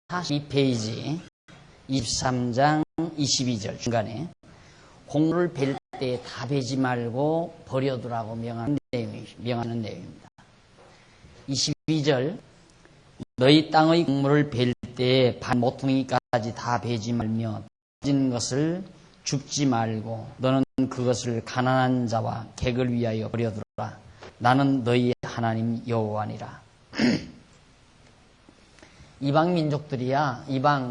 42페이지 23장 22절 중간에 공로를 벨 때 다 베지 말고 버려두라고 명하는 내용입니다. 22절 너희 땅의 곡물을 벨 때 반 모퉁이까지 다 베지 말며 떨어진 것을 줍지 말고 너는 그것을 가난한 자와 객을 위하여 버려두라. 나는 너희 하나님 여호와니라. 이방 민족들이야,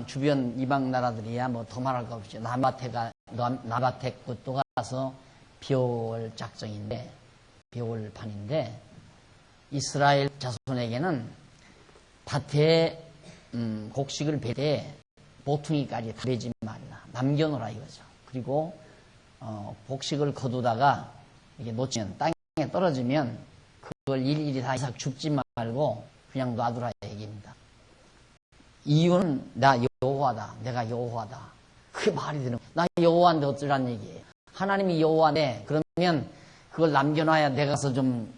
주변 이방 나라들이야, 뭐 더 말할 거 없죠. 남아택 것도 가서 비올 작정인데, 비올 판인데, 이스라엘 자손에게는 밭에 곡식을 베 때 모퉁이까지 다 베지 말라. 남겨놓으라 이거죠. 그리고 곡식을 거두다가 이게 놓치면 땅에 떨어지면 그걸 일일이 다 이삭 줍지 말고 그냥 놔두라 얘기입니다. 이유는 나 여호와다. 내가 여호와다. 그게 말이 되는 거야. 나 여호와인데 어쩌란 얘기예요. 하나님이 여호와인데 그러면 그걸 남겨놔야 내가 가서 좀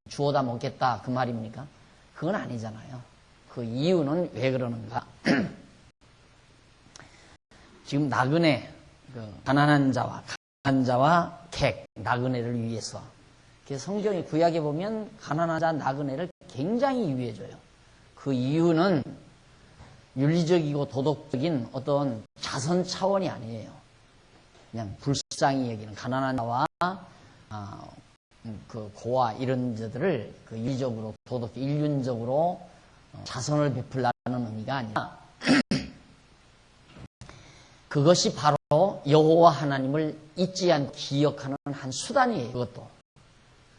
주워다 먹겠다 그 말입니까? 그건 아니잖아요. 그 이유는 왜 그러는가? 지금 나그네, 가난한 자와 강한 자와 객, 나그네를 위해서. 성경의 구약에 보면 가난한 자, 나그네를 굉장히 유의해줘요. 그 이유는 윤리적이고 도덕적인 어떤 자선 차원이 아니에요. 그냥 불쌍히 여기는 가난한 자와 그 고아 이런 자들을 그 윤리적으로 도덕 인륜적으로 자선을 베풀라는 의미가 아니라 그것이 바로 여호와 하나님을 잊지 않고 기억하는 한 수단이에요. 그것도.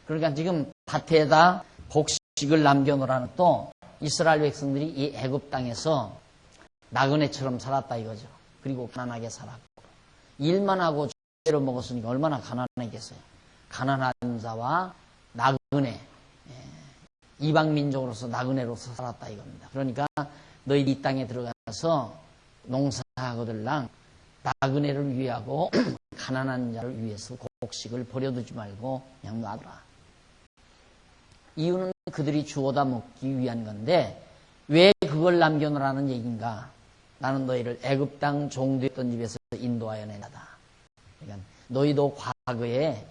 그러니까 지금 밭에다 곡식을 남겨놓으라는 또 이스라엘 백성들이 이 애굽 땅에서 나그네처럼 살았다 이거죠. 그리고 가난하게 살았고 일만 하고 죄로 먹었으니까 얼마나 가난하겠어요. 가난한 자와 나그네, 이방 민족으로서 나그네로서 살았다 이겁니다. 그러니까 너희 이 땅에 들어가서 농사하거들랑 나그네를 위하고 가난한 자를 위해서 곡식을 버려두지 말고 그냥 놔둬라. 이유는 그들이 주워다 먹기 위한 건데 왜 그걸 남겨놓으라는 얘기인가? 나는 너희를 애굽 땅 종되었던 집에서 인도하여 내나다. 그러니까 너희도 과거에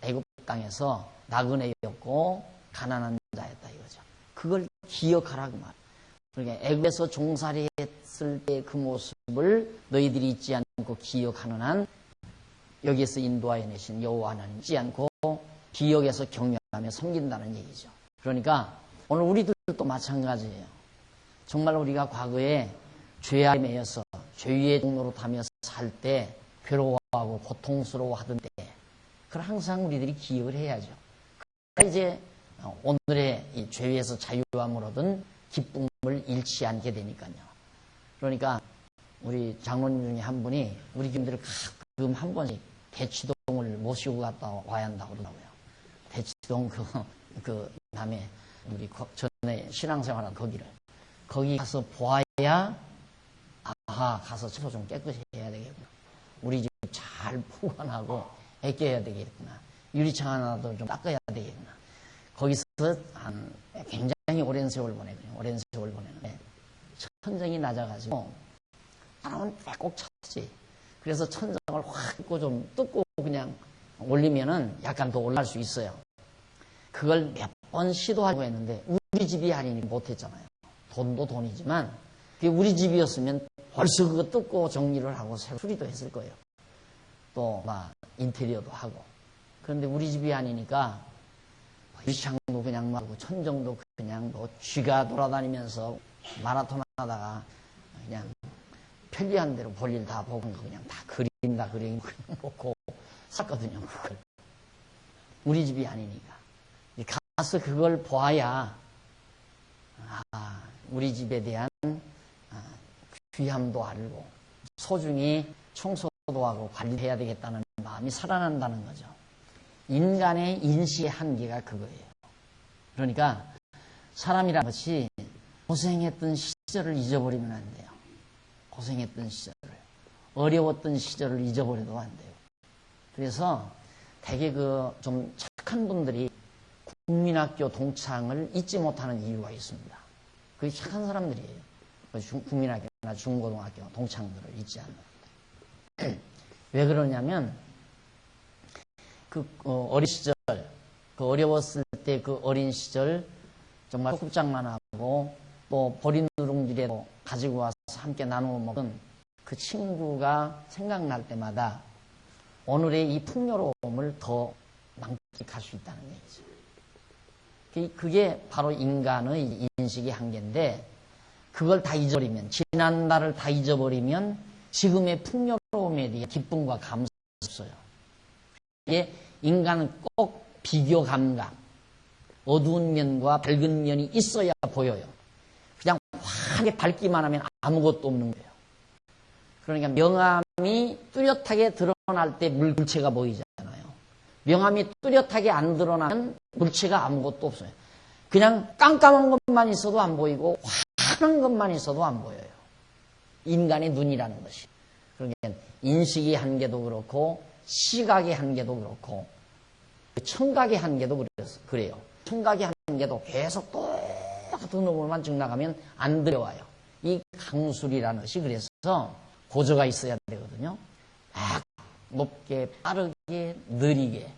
애굽 땅에서 나그네였고 가난한 자였다 이거죠. 그걸 기억하라 그 말. 그러니까 애굽에서 종살이 했을 때 그 모습을 너희들이 잊지 않고 기억하는 한 여기에서 인도하여 내신 여호와 하나님 잊지 않고 기억해서 경외하며 섬긴다는 얘기죠. 그러니까 오늘 우리들도 마찬가지예요. 정말 우리가 과거에 죄에 매여서 죄의 종로로 타며 살 때 괴로워하고 고통스러워하던 때 그걸 항상 우리들이 기억을 해야죠. 그러니까 이제 오늘의 이 죄에서 자유함을 얻은 기쁨을 잃지 않게 되니까요. 그러니까 우리 장로님 중에 한 분이 우리 교인들을 가끔 한 번씩 대치동을 모시고 갔다 와야 한다고 그러더라고요. 대치동 그 다음에 우리 전에 신앙생활한 거기 가서 보아야 가서 청소 좀 깨끗이 해야 되겠구나. 우리 집 잘 보관하고 애껴야 되겠구나. 유리창 하나도 좀 닦아야 되겠구나. 거기서 굉장히 오랜 세월 보내거든요. 오랜 세월 보내는데 천정이 낮아가지고 사람은 꼭 쳤지. 그래서 천정을 확 좀 뜯고 그냥 올리면은 약간 더 올라갈 수 있어요. 그걸 몇 번 시도하고 했는데 우리 집이 아니니 못했잖아요. 돈도 돈이지만 그게 우리 집이었으면 벌써 그거 뜯고 정리를 하고 새로 수리도 했을 거예요. 또 막 인테리어도 하고. 그런데 우리 집이 아니니까 유리창도 그냥 막고 천정도 그냥 뭐 쥐가 돌아다니면서 마라톤 하다가 그냥 편리한 대로 볼일 다 보고 그냥 다 그린다 그냥 놓고 샀거든요. 그걸 우리 집이 아니니까 가서 그걸 보아야 우리 집에 대한 귀함도 알고 소중히 청소도 하고 관리해야 되겠다는 마음이 살아난다는 거죠. 인간의 인시의 한계가 그거예요. 그러니까 사람이란 것이 고생했던 시절을 잊어버리면 안 돼요. 고생했던 시절을, 어려웠던 시절을 잊어버려도 안 돼요. 그래서 되게 좀 착한 분들이 국민학교 동창을 잊지 못하는 이유가 있습니다. 그게 착한 사람들이에요. 국민학교나 중고등학교 동창들을 잊지 않는. 왜 그러냐면 어린 시절, 어려웠을 때 그 어린 시절 정말 소꿉장난하고 또 보리 누룽지라도 가지고 와서 함께 나누어 먹은 그 친구가 생각날 때마다 오늘의 이 풍요로움을 더 만끽할 수 있다는 얘기죠. 그게 바로 인간의 인식의 한계인데, 그걸 다 잊어버리면, 지난 날을 다 잊어버리면 지금의 풍요로움에 대해 기쁨과 감사가 없어요. 이게 인간은 꼭 비교 감각, 어두운 면과 밝은 면이 있어야 보여요. 그냥 환하게 밝기만 하면 아무것도 없는 거예요. 그러니까 명암이 뚜렷하게 드러날 때 물체가 보이잖아요. 명암이 뚜렷하게 안 드러나면 물체가 아무것도 없어요. 그냥 깜깜한 것만 있어도 안 보이고 환한 것만 있어도 안 보여요. 인간의 눈이라는 것이. 그러니까 인식의 한계도 그렇고 시각의 한계도 그렇고 청각의 한계도 그래요. 청각의 한계도 계속 똑같은 놈을만 쭉 나가면 안 들어와요. 이 강술이라는 것이 그래서 고저가 있어야 되거든요. 높게, 빠르게, 느리게,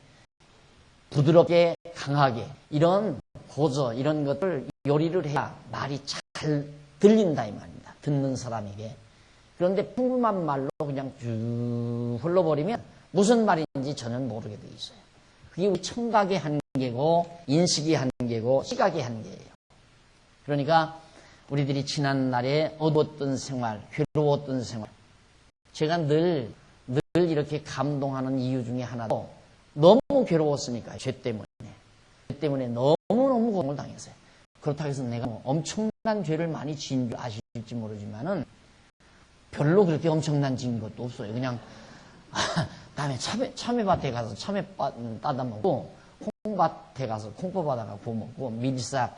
부드럽게, 강하게 이런 고저, 이런 것들 요리를 해야 말이 잘 들린다 이 말입니다. 듣는 사람에게. 그런데 평범한 말로 그냥 쭉 흘러버리면 무슨 말인지 전혀 모르게 돼 있어요. 그게 우리 청각의 한계고 인식의 한계고 시각의 한계예요. 그러니까 우리들이 지난날에 어두웠던 생활, 괴로웠던 생활, 제가 늘 이렇게 감동하는 이유 중에 하나도 너무 괴로웠으니까, 죄 때문에 너무너무 고통을 당했어요. 그렇다고 해서 내가 엄청난 죄를 많이 지은 줄 아실지 모르지만은 별로 그렇게 엄청난 지은 것도 없어요. 그냥 다음에 참외밭에 가서 참외 따다 먹고, 콩밭에 가서 콩포바다가 구워 먹고, 밀싹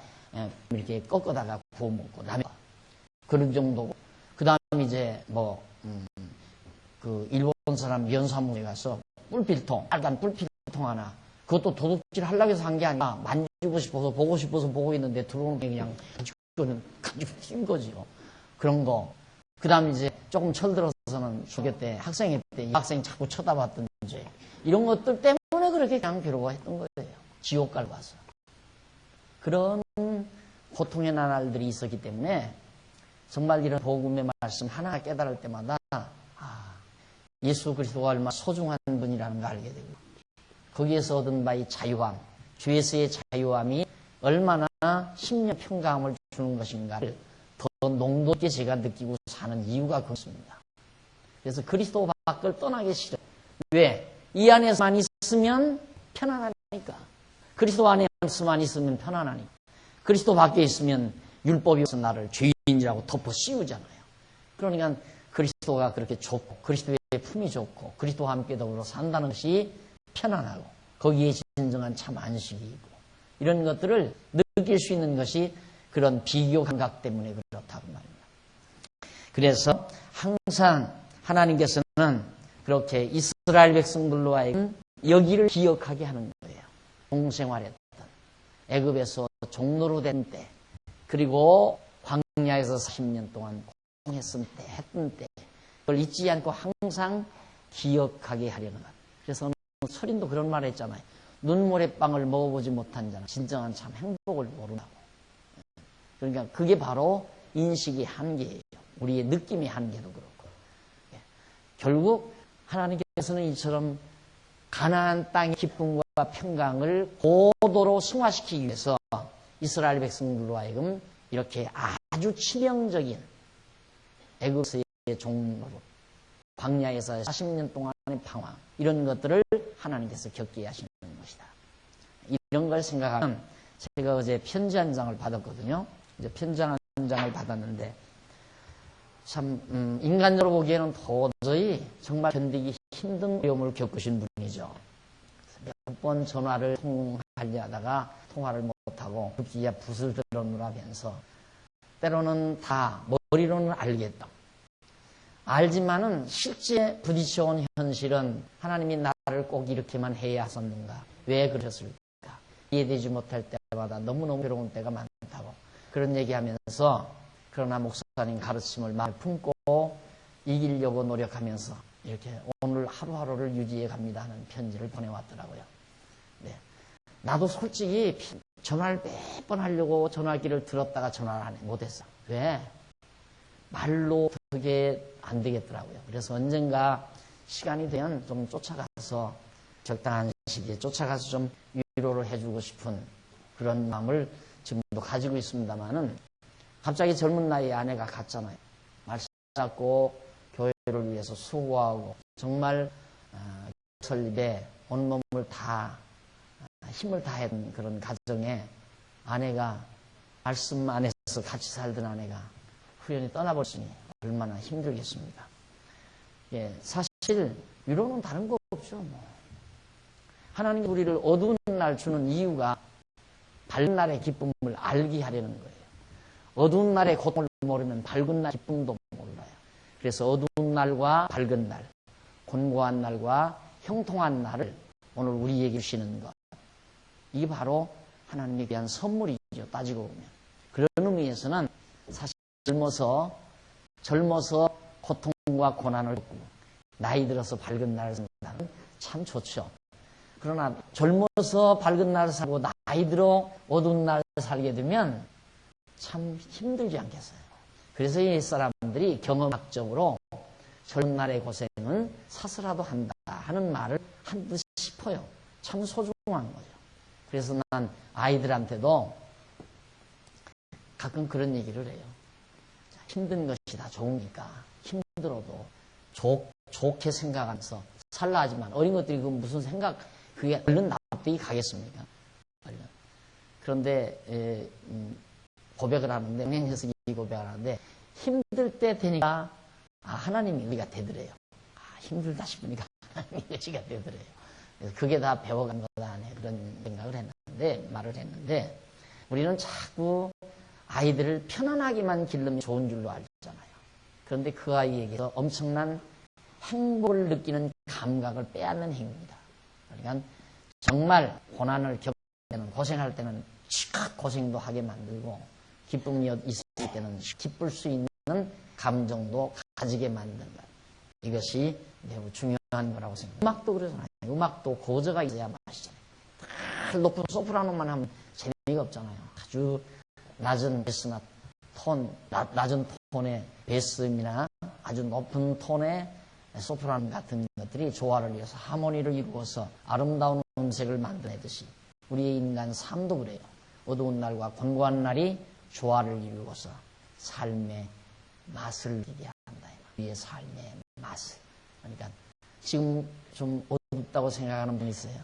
이렇게 꺾어다가 구워 먹고, 라면 그런 정도고, 그 다음 이제 그 일본 사람 면사무소에 가서 뿔필통, 빨간 뿔필통 하나, 그것도 도둑질 하려고 해서 한 게 아니라 만지고 싶어서 보고 싶어서 보고 있는데 들어오는 게 그냥 가지고 뛴 거지요. 그런 거. 그 다음 이제 조금 철들어서는 중学때 학생회 때 이 학생 자꾸 쳐다봤던 죄, 이런 것들 때문에 그렇게 그냥 괴로워했던 거예요. 지옥 갈 가서. 그런 고통의 나날들이 있었기 때문에 정말 이런 복음의 말씀 하나 깨달을 때마다 예수 그리스도가 얼마나 소중한 분이라는 걸 알게 되고, 거기에서 얻은 바의 자유함, 죄에서의 자유함이 얼마나 심령 평강함을 주는 것인가를 더 농도있게 제가 느끼고 사는 이유가 그렇습니다. 그래서 그리스도 밖을 떠나기 싫어요. 왜? 이 안에서만 있으면 편안하니까. 그리스도 안에서만 있으면 편안하니까. 그리스도 밖에 있으면 율법이 없어 나를 죄인이라고 덮어 씌우잖아요. 그러니까 그리스도가 그렇게 좋고, 그리스도의 품이 좋고, 그리스도와 함께 더불어 산다는 것이 편안하고, 거기에 진정한 참 안식이 있고, 이런 것들을 느낄 수 있는 것이 그런 비교 감각 때문에 그렇다고 말입니다. 그래서 항상 하나님께서는 그렇게 이스라엘 백성들로 하여금 여기를 기억하게 하는 거예요. 동생활했던, 애굽에서 종로로 된 때, 그리고 광야에서 40년 동안 했을 때, 했던 때, 그걸 잊지 않고 항상 기억하게 하려는 것. 그래서 서린도 그런 말을 했잖아요. 눈모래빵을 먹어보지 못한 자는 진정한 참 행복을 모른다고. 그러니까 그게 바로 인식의 한계예요. 우리의 느낌의 한계도 그렇고. 결국 하나님께서는 이처럼 가나안 땅의 기쁨과 평강을 고도로 승화시키기 위해서 이스라엘 백성들로 하여금 이렇게 아주 치명적인 애굽에서의 종로로, 광야에서 40년 동안의 방황, 이런 것들을 하나님께서 겪게 하시는 것이다. 이런 걸 생각하면, 제가 어제 편지 한 장을 받았거든요. 이제 편지 한 장을 받았는데 참 인간적으로 보기에는 도저히 정말 견디기 힘든 어려움을 겪으신 분이죠. 몇 번 전화를 통화하려 하다가 통화를 못하고 급기야 붓을 들어놓으라면서, 때로는 다 머리로는 알겠다, 알지만은 실제 부딪혀온 현실은 하나님이 나를 꼭 이렇게만 해야 하셨는가, 왜 그러셨을까, 이해되지 못할 때마다 너무너무 괴로운 때가 많다고 그런 얘기하면서 그러나 목사님 가르침을 마음에 품고 이기려고 노력하면서 이렇게 오늘 하루하루를 유지해 갑니다 하는 편지를 보내왔더라고요. 네. 나도 솔직히 전화를 몇 번 하려고 전화기를 들었다가 전화를 못했어. 왜? 말로 그게 안 되겠더라고요. 그래서 언젠가 시간이 되면 좀 쫓아가서 적당한 시기에 쫓아가서 좀 위로를 해주고 싶은 그런 마음을 지금도 가지고 있습니다만은 갑자기 젊은 나이에 아내가 갔잖아요. 말씀 잡고 교회를 위해서 수고하고 정말 설립에 온몸을 다 힘을 다했던 그런 가정에 아내가 말씀 안에서 같이 살던 아내가 후연히 떠나버렸으니 얼마나 힘들겠습니까? 예, 사실 위로는 다른 거 없죠. 뭐. 하나님이 우리를 어두운 날 주는 이유가 밝은 날의 기쁨을 알게 하려는 거예요. 어두운 날의 고통을 모르면 밝은 날 기쁨도 몰라요. 그래서 어두운 날과 밝은 날, 곤고한 날과 형통한 날을 오늘 우리에게 주시는 것. 이게 바로 하나님에 대한 선물이죠. 따지고 보면. 그런 의미에서는 사실 젊어서 고통과 고난을 겪고 나이 들어서 밝은 날을 산다는 참 좋죠. 그러나 젊어서 밝은 날을 살고 나이 들어 어두운 날을 살게 되면 참 힘들지 않겠어요. 그래서 이 사람들이 경험학적으로 젊은 날의 고생은 사서라도 한다 하는 말을 한 듯 싶어요. 참 소중한 거죠. 그래서 난 아이들한테도 가끔 그런 얘기를 해요. 힘든 것이 다 좋으니까 힘들어도 좋게 생각하면서 살라 하지만 어린 것들이 그 무슨 생각 그게 얼른 납득이 가겠습니까? 얼른. 그런데 고백을 하는데 은행에서 이 고백을 하는데 힘들 때 되니까 하나님이 의지가 되더래요. 힘들다 싶으니까 하나님이 의지가 되더래요. 그래서 그게 다 배워간 거다 하네 그런 생각을 했는데 말을 했는데 우리는 자꾸 아이들을 편안하게만 기르면 좋은 줄로 알잖아요. 그런데 그 아이에게서 엄청난 행복을 느끼는 감각을 빼앗는 행위입니다. 그러니까 정말 고난을 겪을 때는 고생할 때는 시컷 고생도 하게 만들고 기쁨이 있을 때는 기쁠 수 있는 감정도 가지게 만든다. 이것이 매우 중요한 거라고 생각합니다. 음악도 그러잖아요. 음악도 고저가 있어야 맛이잖아요. 다 높은 소프라노만 하면 재미가 없잖아요. 아주 낮은 베스나 낮은 톤의 베스음이나 아주 높은 톤의 소프라노 같은 것들이 조화를 이뤄서 하모니를 이루어서 아름다운 음색을 만들어내듯이 우리의 인간 삶도 그래요. 어두운 날과 곤고한 날이 조화를 이루어서 삶의 맛을 느끼게 한다. 우리의 삶의 맛을. 그러니까 지금 좀 어둡다고 생각하는 분이 있어요.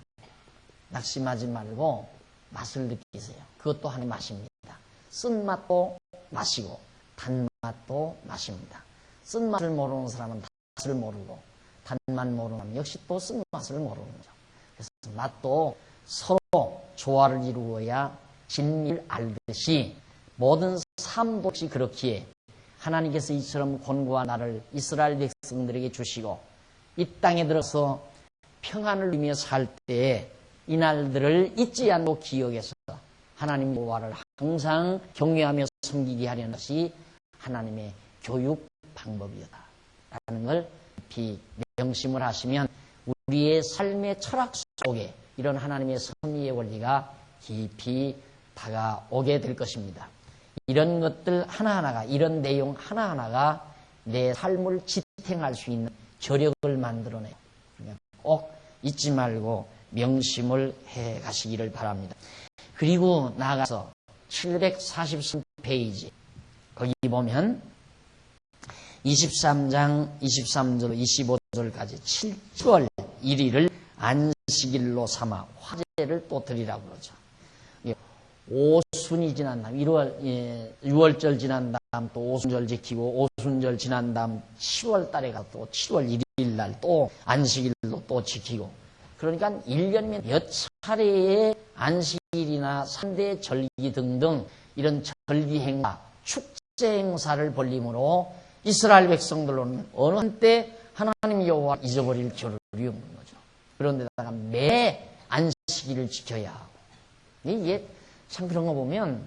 낙심하지 말고 맛을 느끼세요. 그것도 하나의 맛입니다. 쓴맛도 맛이고 단맛도 맛입니다. 쓴맛을 모르는 사람은 맛을 모르고 단맛 모르는 사람은 역시 또 쓴맛을 모르는 거죠. 그래서 맛도 서로 조화를 이루어야 진리를 알듯이 모든 삶도 역시 그렇기에 하나님께서 이처럼 곤고한 날을 이스라엘 백성들에게 주시고 이 땅에 들어서 평안을 누리며 살 때에 이 날들을 잊지 않고 기억해서 하나님 여호와를 항상 경외하며 섬기게 하려는 것이 하나님의 교육 방법이었다라는 걸 깊이 명심을 하시면 우리의 삶의 철학 속에 이런 하나님의 섭리의 원리가 깊이 다가오게 될 것입니다. 이런 것들 하나하나가 이런 내용 하나하나가 내 삶을 지탱할 수 있는 저력을 만들어내요. 꼭 잊지 말고 명심을 해 가시기를 바랍니다. 그리고 나아가서 743페이지 거기 보면 23장 23절 25절까지 7월 1일을 안식일로 삼아 화제를 또 드리라고 그러죠. 오순이 지난 다음 6월절 지난 다음 또 오순절 지키고 오순절 지난 다음 7월 달에 가서 또 7월 1일 날 또 안식일로 또 지키고 그러니까 1년에 몇 차례의 안식일이나 3대 절기 등등 이런 절기 행사, 축제 행사를 벌림으로 이스라엘 백성들로는 어느 한때 하나님 여호와 잊어버릴 겨를이 없는 거죠. 그런데다가 매 안식일을 지켜야 하고 이게 참 그런 거 보면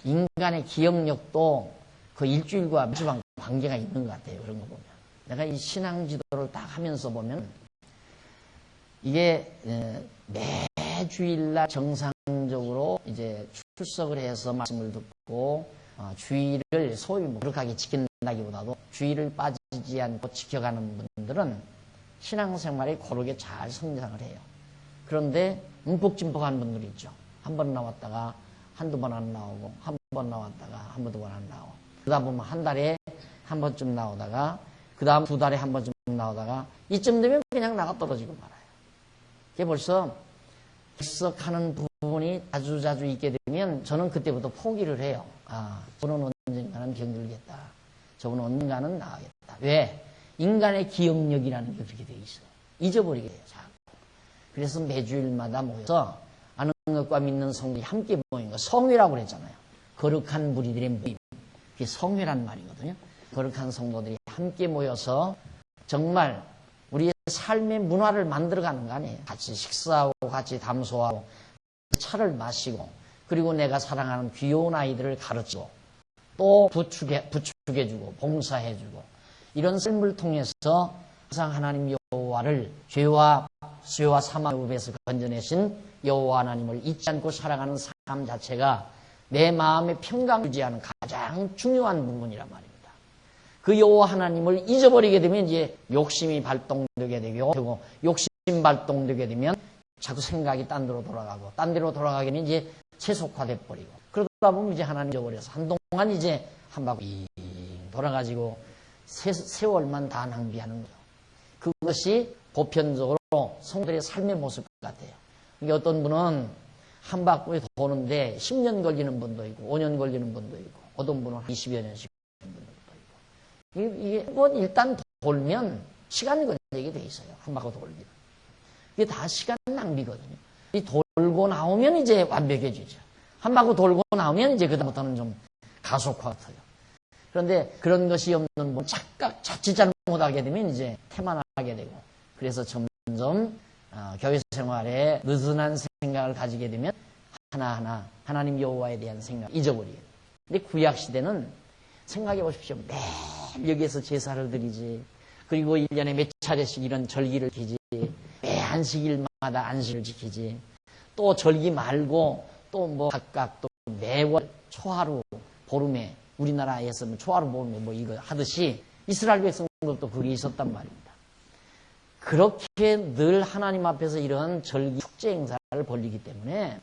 인간의 기억력도 그 일주일과 밀접한 관계가 있는 것 같아요. 그런 거 보면. 내가 이 신앙 지도를 딱 하면서 보면 이게 매주일날 정상적으로 이제 출석을 해서 말씀을 듣고 주의를 소위 뭐 그렇게 지킨다기보다도 주의를 빠지지 않고 지켜가는 분들은 신앙생활에 고르게 잘 성장을 해요. 그런데 움푹짐푹한 분들이 있죠. 한 번 나왔다가 한두 번 안 나오고, 한 번 나왔다가 한두 번 안 나오고, 그러다 보면 한 달에 한 번쯤 나오다가 그 다음 두 달에 한 번쯤 나오다가 이쯤 되면 그냥 나가 떨어지고 말아요. 이게 벌써 하는 부분이 자주 있게 되면 저는 그때부터 포기를 해요. 저는 언젠가는 병들겠다. 저는 언젠가는 나가겠다. 왜? 인간의 기억력이라는 게 그렇게 되어 있어요. 잊어버리게 돼요. 자꾸. 그래서 매주일마다 모여서 아는 것과 믿는 성들이 함께 모인 거 성회라고 그랬잖아요. 거룩한 무리들의 모임. 그게 성회란 말이거든요. 거룩한 성도들이 함께 모여서 정말 우리의 삶의 문화를 만들어가는 거 아니에요. 같이 식사하고 같이 담소하고 차를 마시고 그리고 내가 사랑하는 귀여운 아이들을 가르치고 또 부축해주고 봉사해주고 이런 삶을 통해서 항상 하나님 여호와를 죄와 사망에서 건져내신 여호와 하나님을 잊지 않고 살아가는 삶 자체가 내 마음의 평강을 유지하는 가장 중요한 부분이란 말입니다. 그 여호와 하나님을 잊어버리게 되면 이제 욕심이 발동되게 되고 욕심 발동되게 되면 자꾸 생각이 딴 데로 돌아가고 딴 데로 돌아가게 되면 이제 세속화돼 버리고 그러다 보면 이제 하나님 잊어버려서 한동안 이제 한 바퀴 돌아가지고 세월만 다 낭비하는 거예요. 그것이 보편적으로 성도들의 삶의 모습 같아요. 이게 어떤 분은 한 바퀴 도는데 10년 걸리는 분도 있고 5년 걸리는 분도 있고 어떤 분은 20여 년씩 걸리는 분도 있고 이게 뭐 일단 돌면 시간 걸리게 돼 있어요. 한 바퀴 돌면. 이게 다 시간 낭비거든요. 이 돌고 나오면 이제 완벽해지죠. 한 바퀴 돌고 나오면 이제 그다음부터는 좀 가속화 같아요. 그런데 그런 것이 없는 분 자칫 잘못하게 되면 이제 태만하게 되고 그래서 점점 교회 생활에 느슨한 생각을 가지게 되면 하나하나 하나님 여호와에 대한 생각을 잊어버리게 돼요. 근데 구약 시대는 생각해 보십시오. 매일 여기에서 제사를 드리지 그리고 1년에 몇 차례씩 이런 절기를 지키지 매 안식일마다 안식을 지키지 또 절기 말고 또 뭐 각각 또 매월 초하루 보름에 우리나라에서는 초하루 보름에 뭐 이거 하듯이 이스라엘 백성들도 그게 있었단 말입니다. 그렇게 늘 하나님 앞에서 이런 절기 축제 행사를 벌이기 때문에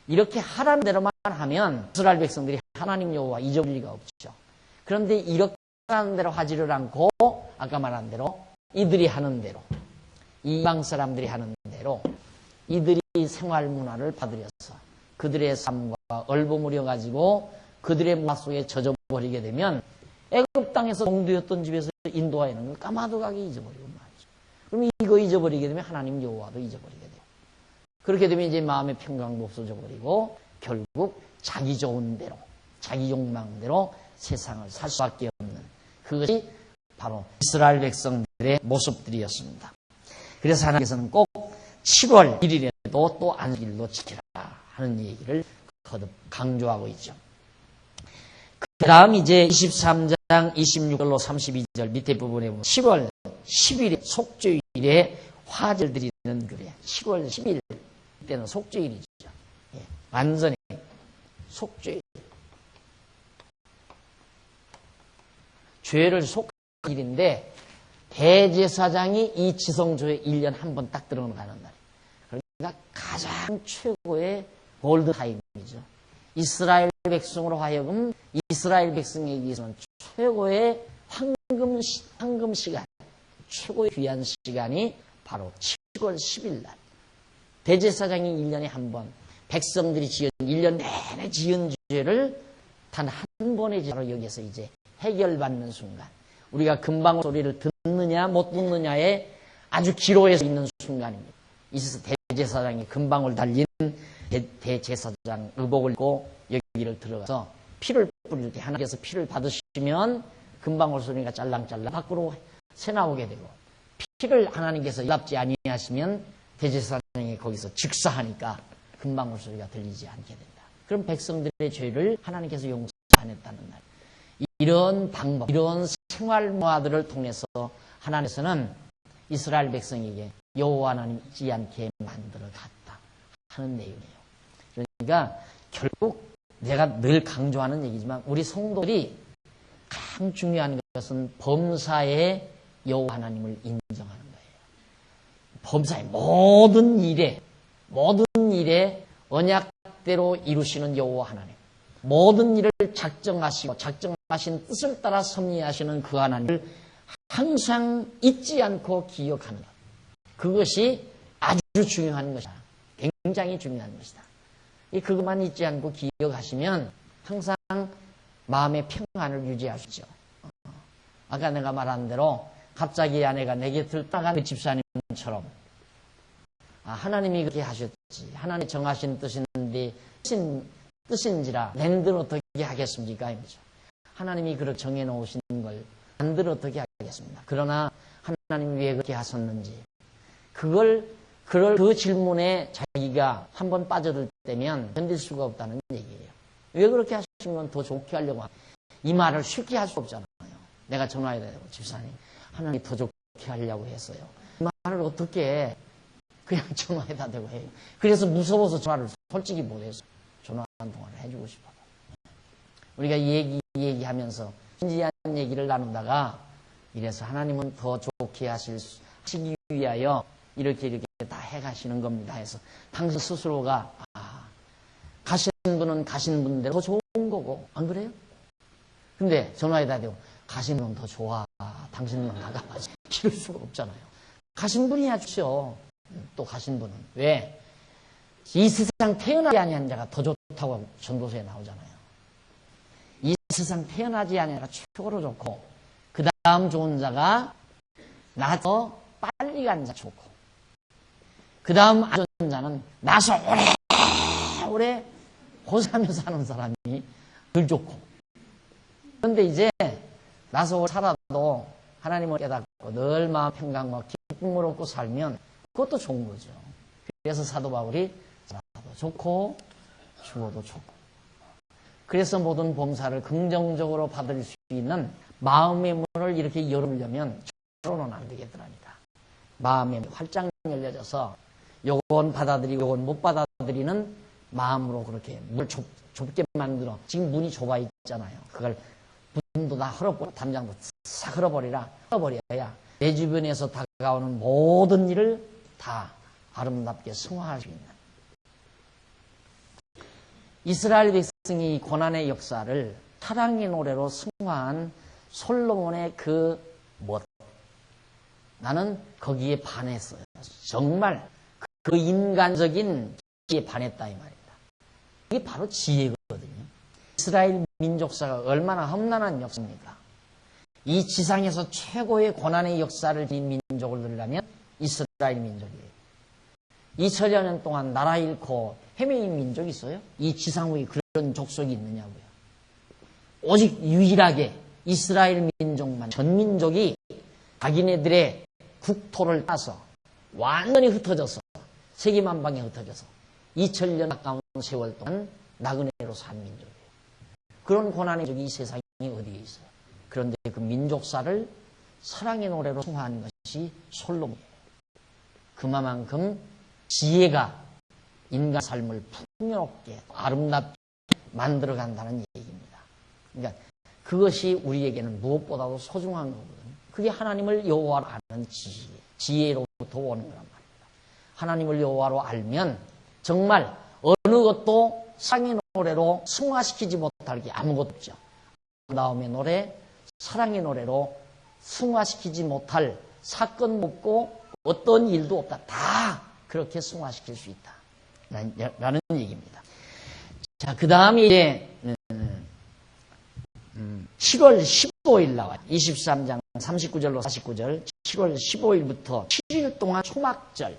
이렇게 하라는 대로만 하면 이스라엘 백성들이 하나님 여호와 잊어버릴 리가 없죠. 그런데 이렇게 하라는 대로 하지를 않고 아까 말한 대로 이들이 하는 대로 이방 사람들이 하는 대로 이들이 생활 문화를 받들여서 그들의 삶과 얼버무려 가지고 그들의 문화 속에 젖어버리게 되면 애굽 땅에서 종되었던 집에서 인도하여는 걸 까마득하게 잊어버리고 말이죠. 그럼 이거 잊어버리게 되면 하나님 여호와도 잊어버리게 돼요. 그렇게 되면 이제 마음의 평강도 없어져 버리고 결국 자기 좋은 대로 자기 욕망대로 세상을 살 수밖에 없는 그것이 바로 이스라엘 백성들의 모습들이었습니다. 그래서 하나님께서는 꼭 7월 1일에도 또 안식일로 지키라 하는 얘기를 거듭 강조하고 있죠. 그 다음 이제 23장 26절로 32절 밑에 부분에 보면 10월 10일에 속죄일에 화제를 드리는 글이에요. 10월 10일 때는 속죄일이죠. 완전히 속죄일. 죄를 속한 일인데 대제사장이 이 지성소에 1년 한 번 딱 들어가는 날이에요. 그러니까 가장 최고의 골드타임이죠. 이스라엘 백성으로 하여금 이스라엘 백성에게 있어서는 최고의 황금 시간, 최고의 귀한 시간이 바로 7월 10일 날. 대제사장이 1년에 한 번, 백성들이 1년 내내 지은 죄를 단 한 번의 죄로 여기서 이제 해결받는 순간. 우리가 금방 소리를 듣느냐 못 듣느냐에 아주 기로에서 있는 순간입니다. 이래서 대제사장이 금방울 달린 대제사장 의복을 입고 여기를 들어가서 피를 뿌릴 때 하나님께서 피를 받으시면 금방울 소리가 짤랑짤랑 밖으로 새나오게 되고 피를 하나님께서 연락지 아니하시면 대제사장이 거기서 즉사하니까 금방울 소리가 들리지 않게 된다. 그럼 백성들의 죄를 하나님께서 용서 안 했다는 날. 이런 방법, 이런 생활 문화들을 통해서 하나님께서는 이스라엘 백성에게 여호와 하나님 잊지 않게 만들어 갔다 하는 내용이에요. 그러니까 결국 내가 늘 강조하는 얘기지만 우리 성도들이 가장 중요한 것은 범사에 여호와 하나님을 인정하는 거예요. 범사의 모든 일에 언약대로 이루시는 여호와 하나님, 모든 일을 작정하시고 작정하신 뜻을 따라 섭리하시는 그 하나님을 항상 잊지 않고 기억하는 것, 그것이 아주 중요한 것이다. 굉장히 중요한 것이다. 그것만 잊지 않고 기억하시면 항상 마음의 평안을 유지하시죠. 아까 내가 말한 대로 갑자기 아내가 내 곁을 떠나간 그 집사님처럼 하나님이 그렇게 하셨지, 하나님 정하신 뜻인데 뜻인지라 낸들 어떻게 하겠습니까? 이거죠. 하나님이 그렇게 정해놓으신 걸 난들 어떻게 하겠습니까? 그러나 하나님이 왜 그렇게 하셨는지 그 질문에 자기가 한번 빠져들 때면 견딜 수가 없다는 얘기예요. 왜 그렇게 하신 건 더 좋게 하려고 이 말을 쉽게 할 수 없잖아요. 내가 전화해야 되고 집사님 하나님이 더 좋게 하려고 했어요. 이 말을 어떻게 그냥 전화해다 대고 해요. 그래서 무서워서 전화를 솔직히 못해서 전화 한 통화를 해주고 싶어요. 우리가 얘기하면서 진지한 얘기를 나누다가 이래서 하나님은 더 좋게 하시기 위하여 이렇게 다 해가시는 겁니다 해서 당신 스스로가 가신 분은 가신 분대로 더 좋은 거고, 안 그래요? 근데 전화에다 대고 가신 분은 더 좋아, 당신은 나가야지, 이럴 수가 없잖아요. 가신 분이야 좋죠. 또 가신 분은 왜? 이 세상 태어나지 아니한 자가 더 좋다고 전도서에 나오잖아요. 이 세상 태어나지 아니한 자가 최고로 좋고, 그 다음 좋은 자가 나서 빨리 간 자 좋고, 그 다음 안 좋은 자는 나서 오래 고사하며 사는 사람이 덜 좋고. 그런데 이제 나서 오래 살아도 하나님을 깨닫고 늘 마음 평강과 기쁨을 얻고 살면 그것도 좋은 거죠. 그래서 사도 바울이 살아도 좋고 죽어도 좋고, 그래서 모든 범사를 긍정적으로 받을 수 있는 마음의 문을 이렇게 열으려면 저로는 안 되겠더랍니다. 마음의 문이 활짝 열려져서 요건 받아들이고 요건 못 받아들이는 마음으로 그렇게 문을 좁게 만들어. 지금 문이 좁아 있잖아요. 그걸 문도 다 헐어버려, 담장도 싹 헐어버려야 내 주변에서 다가오는 모든 일을 다 아름답게 승화할 수 있는. 이스라엘 백성이 고난의 역사를 사랑의 노래로 승화한 솔로몬의 나는 거기에 반했어요. 정말 그 인간적인 지혜에 반했다 이 말입니다. 이게 바로 지혜거든요. 이스라엘 민족사가 얼마나 험난한 역사입니까? 이 지상에서 최고의 고난의 역사를 지닌 민족을 들으려면 이스라엘 민족이에요. 2000여 년 동안 나라 잃고 헤매인 민족이 있어요? 이 지상 위에 그런 족속이 있느냐고요. 오직 유일하게 이스라엘 민족만, 전 민족이 자기네들의 국토를 따서 완전히 흩어져서 세계만방에 흩어져서 2000년 가까운 세월 동안 나그네로 산 민족이에요. 그런 고난의 민족이 이 세상에 어디에 있어요? 그런데 그 민족사를 사랑의 노래로 승화한 것이 솔로몬이에요. 그만큼 지혜가 인간 삶을 풍요롭게 아름답게 만들어간다는 얘기입니다. 그러니까 그것이 우리에게는 무엇보다도 소중한 거거든요. 그게 하나님을 여호와로 아는 지혜로부터 오는 거란 말입니다. 하나님을 여호와로 알면 정말 어느 것도 사랑의 노래로 승화시키지 못할 게 아무것도 없죠. 아름다움의 노래, 사랑의 노래로 승화시키지 못할 사건 없고 어떤 일도 없다. 다 그렇게 승화시킬 수 있다. 라는 얘기입니다. 자, 그 다음에 이제 7월 15일 나와요. 23장 39절로 49절. 7월 15일부터 7일 동안 초막절.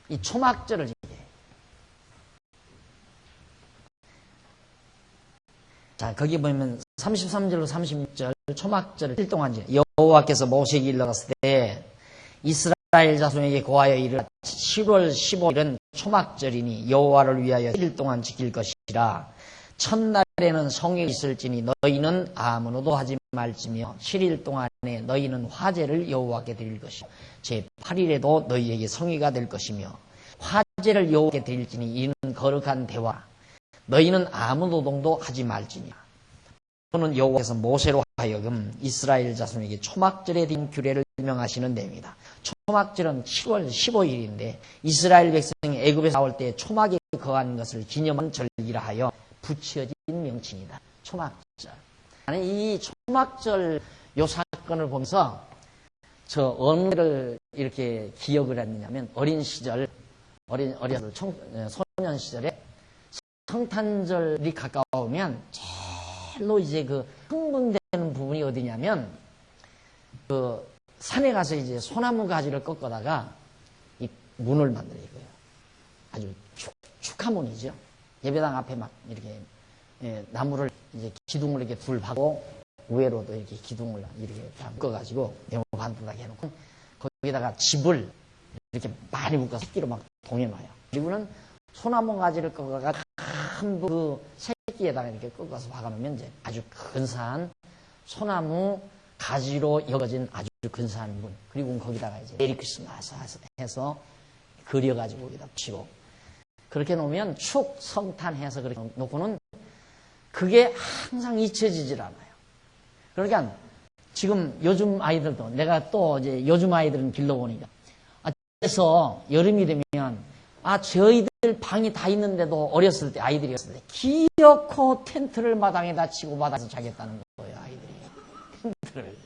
이 초막절을 지켜요. 자, 거기 보면 33절로 36절 초막절을 7일 동안 지켜요. 여호와께서 모세에게 일러갔을 때 이스라엘 이스라엘 자손에게 고하여 이르라 10월 15일은 초막절이니 여호와를 위하여 7일 동안 지킬 것이라. 첫날에는 성에 있을지니 너희는 아무로도 하지 말지며 7일 동안에 너희는 화제를 여호와께 드릴 것이요 제8일에도 너희에게 성회가 될 것이며 화제를 여호와께 드릴지니 이는 거룩한 대화. 너희는 아무 노동도 하지 말지니라. 이는 여호와께서 모세로 하여금 이스라엘 자손에게 초막절에 대한 규례를 명하시는 내용이다. 초막절은 7월 15일인데 이스라엘 백성이 애굽에서 나올 때 초막에 거한 것을 기념한 절기라 하여 붙여진 명칭이다. 초막절. 나는 이 초막절 요 사건을 보면서 저 어느 때를 이렇게 기억을 했느냐면 어린 시절, 소년 시절에 성탄절이 가까우면 제일로 이제 그 흥분되는 부분이 어디냐면 그 산에 가서 이제 소나무 가지를 꺾어다가 이 문을 만들어요. 이거예요. 아주 축하문이죠. 예배당 앞에 막 이렇게 나무를 이제 기둥을 이렇게 둘 박고 위에로도 이렇게 기둥을 이렇게 묶어가지고 네모 반듯하게 해놓고 거기다가 집을 이렇게 많이 묶어서 새끼로 막 동해놔요. 그리고는 소나무 가지를 꺾어가 큰 그 새끼에다가 이렇게 꺾어서 박아놓으면 이제 아주 근사한 소나무 가지로 여겨진 아주 근사한 문. 그리고 거기다가 이제 메리 크리스마스 해서 그려가지고 거기다 붙이고 그렇게 놓으면 축 성탄해서 그렇게 놓고는 그게 항상 잊혀지질 않아요. 그러니까 지금 요즘 아이들도 내가 또 이제 요즘 아이들은 길러보니까 그래서 여름이 되면 저희들 방이 다 있는데도 어렸을 때 아이들이 어렸을 때 기어코 텐트를 마당에다 치고 마당에서 자겠다는 거예요. 아이들이 텐트를.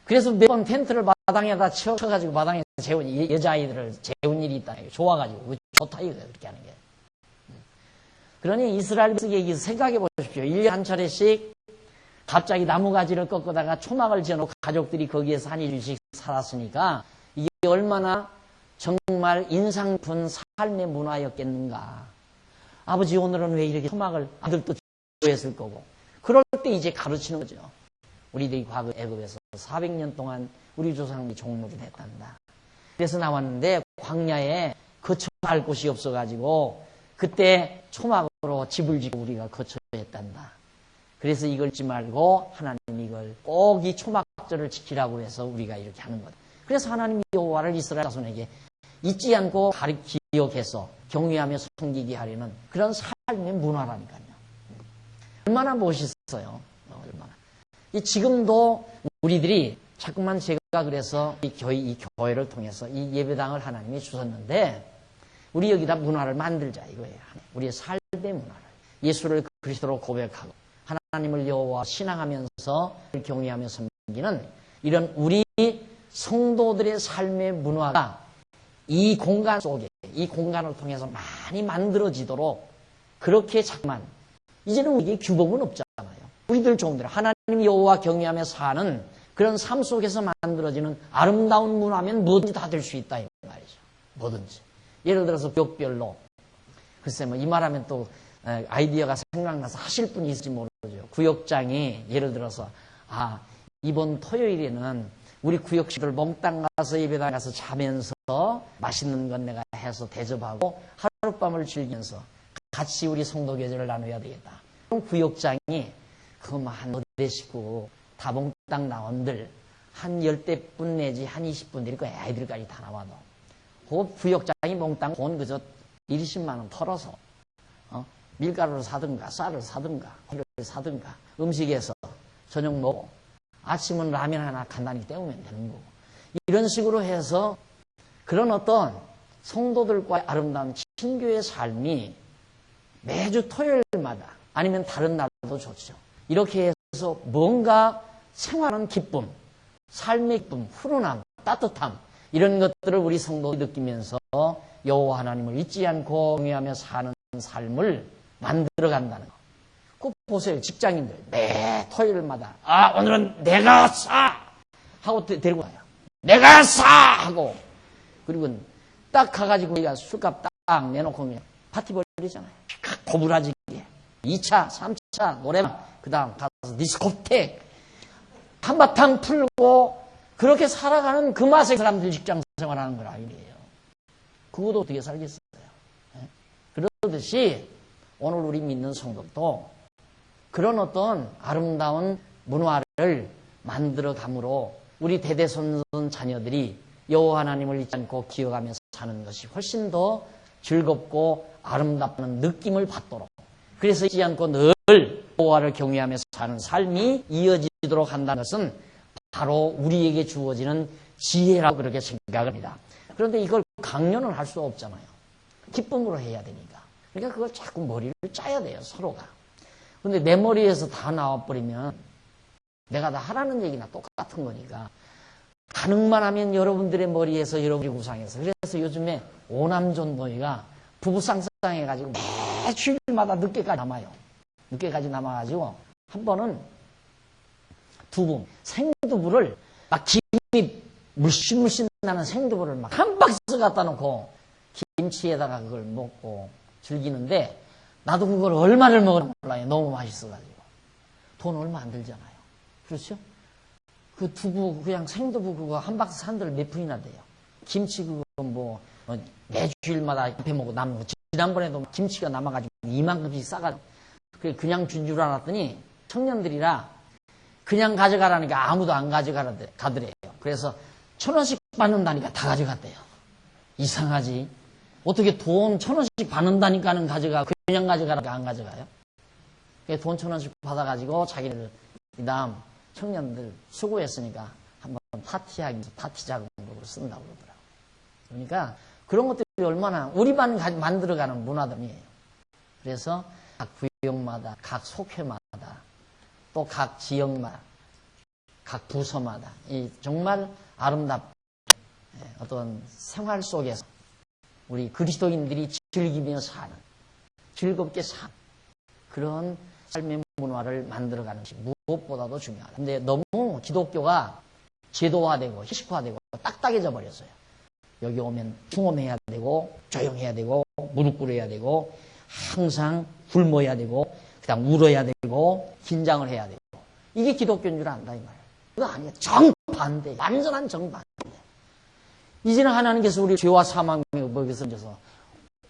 그래서 몇 번 텐트를 마당에다 쳐가지고 마당에서 재운 여자아이들을 재운 일이 있다. 좋아가지고 좋다 이거예요. 그렇게 하는 게. 그러니 이스라엘 백성에게 생각해 보십시오. 1년에 한 차례씩 갑자기 나무가지를 꺾어다가 초막을 지어놓고 가족들이 거기에서 한 일씩 살았으니까 이게 얼마나 정말 인상 깊은 삶의 문화였겠는가. 아버지 오늘은 왜 이렇게 초막을 아들도 했을 거고. 그럴 때 이제 가르치는 거죠. 우리들이 과거 애굽에서 400년 동안 우리 조상이 종노릇 했단다. 그래서 나왔는데 광야에 거처할 곳이 없어가지고 그때 초막으로 집을 짓고 우리가 거처했단다. 그래서 이걸 잊지 말고 하나님 이걸 꼭 이 초막절을 지키라고 해서 우리가 이렇게 하는 거다. 그래서 하나님 여호와를 이스라엘 자손에게 잊지 않고 기억해서 경외하며 섬기게 하려는 그런 삶의 문화라니까요. 얼마나 멋있어요. 얼마나. 지금도 우리들이 자꾸만 제가 그래서 이 교회를 통해서 이 예배당을 하나님이 주셨는데 우리 여기다 문화를 만들자 이거예요. 우리의 삶의 문화를. 예수를 그리스도로 고백하고 하나님을 여호와 신앙하면서 경외하며 섬기는 이런 우리 성도들의 삶의 문화가 이 공간 속에 이 공간을 통해서 많이 만들어지도록 그렇게 자꾸만 이제는 우리에게 규범은 없잖아요. 우리들 좋은 대로 하나님 여호와 경외하며 사는 그런 삶 속에서 만들어지는 아름다운 문화면 뭐든지 다 될 수 있다 이 말이죠. 뭐든지. 예를 들어서 구역별로 글쎄 뭐 이 말하면 또 아이디어가 생각나서 하실 분이 있을지 모르죠. 구역장이 예를 들어서 이번 토요일에는 우리 구역식을 몽땅 가서 예배당 가서 자면서 맛있는 건 내가 해서 대접하고 하룻밤을 즐기면서 같이 우리 성도 계절을 나눠야 되겠다. 그럼 구역장이 그거 한 5대 식구 다 몽땅 나온들 한 10대뿐 내지 한 20분 될 거야. 아이들까지 다 나와도. 그 구역장이 몽땅 돈 그저 20만 원 털어서 밀가루를 사든가 쌀을 사든가 콩을 사든가 음식에서 저녁 먹고 아침은 라면 하나 간단히 때우면 되는 거고 이런 식으로 해서 그런 어떤 성도들과의 아름다운 친교의 삶이 매주 토요일마다 아니면 다른 날도 좋죠. 이렇게 해서 뭔가 생활하는 기쁨, 삶의 기쁨, 훈훈함, 따뜻함 이런 것들을 우리 성도들이 느끼면서 여호와 하나님을 잊지 않고 경외하며 사는 삶을 만들어간다는 거. 꼭 보세요. 직장인들 매 토요일마다 오늘은 내가 사 하고 데리고 가요. 내가 사 하고 그리고 딱 가가지고 우리가 술값 딱 내놓고 그냥 파티 벌리잖아요. 고부라지게 2차 3차 노래방 그 다음 가서 디스코텍 한바탕 풀고 그렇게 살아가는 그 맛에 사람들이 직장 생활하는 거라 이래요. 그것도 어떻게 살겠어요? 그러듯이 오늘 우리 믿는 성도도 그런 어떤 아름다운 문화를 만들어감으로 우리 대대손손 자녀들이 여호와 하나님을 잊지 않고 기억하면서 사는 것이 훨씬 더 즐겁고 아름답다는 느낌을 받도록, 그래서 잊지 않고 늘 여호와를 경외하면서 사는 삶이 이어지도록 한다는 것은 바로 우리에게 주어지는 지혜라고 그렇게 생각을 합니다. 그런데 이걸 강요는 할 수 없잖아요. 기쁨으로 해야 되니까. 그러니까 그걸 자꾸 머리를 짜야 돼요, 서로가. 근데 내 머리에서 다 나와버리면 내가 다 하라는 얘기나 똑같은 거니까 가능만 하면 여러분들의 머리에서 여러분이 구상해서, 그래서 요즘에 오남존 모의가 부부쌍쌍해가지고 매주일마다 늦게까지 남아요. 늦게까지 남아가지고 한 번은 두부, 생두부를 막 김이 물씬물씬 나는 생두부를 막 한 박스 갖다 놓고 김치에다가 그걸 먹고 즐기는데, 나도 그걸 얼마를 먹으나 몰라요. 너무 맛있어가지고. 돈 얼마 안 들잖아요. 그렇죠? 그 두부, 그냥 생두부 그거 한 박스 산들 몇 푼이나 돼요. 김치 그거 뭐 매주일마다 배 먹고 남는 거. 지난번에도 김치가 남아가지고 이만큼씩 싸가지고 그냥 준 줄 알았더니 청년들이라 그냥 가져가라니까 아무도 안 가더래요. 그래서 1,000원씩 받는다니까 다 가져갔대요. 이상하지? 어떻게 돈 1,000원씩 받는다니까는 가져가, 그냥 가져가라니까 안 가져가요? 돈 1,000원씩 받아가지고 자기들 이 다음 청년들 수고했으니까 한번 파티하기 위해서 파티 자금으로 쓴다고 그러더라고요. 그러니까 그런 것들이 얼마나 우리 반 만들어가는 문화들이에요. 그래서 각 구역마다, 각 속회마다, 또 각 지역마다, 각 부서마다 이 정말 아름답게 어떤 생활 속에서 우리 그리스도인들이 즐기며 사는, 즐겁게 사는 그런 삶의 문화를 만들어가는 것이 무엇보다도 중요하다. 근데 너무 기독교가 제도화되고 희식화되고 딱딱해져 버렸어요. 여기 오면 숭엄해야 되고 조용해야 되고 무릎 꿇어야 되고 항상 굶어야 되고 그다음 울어야 되고 긴장을 해야 되고, 이게 기독교인 줄 안다 이 말이에요. 그거 아니에요. 정반대, 완전한 정반대. 이제는 하나님께서 우리 죄와 사망의 법에서 얹어서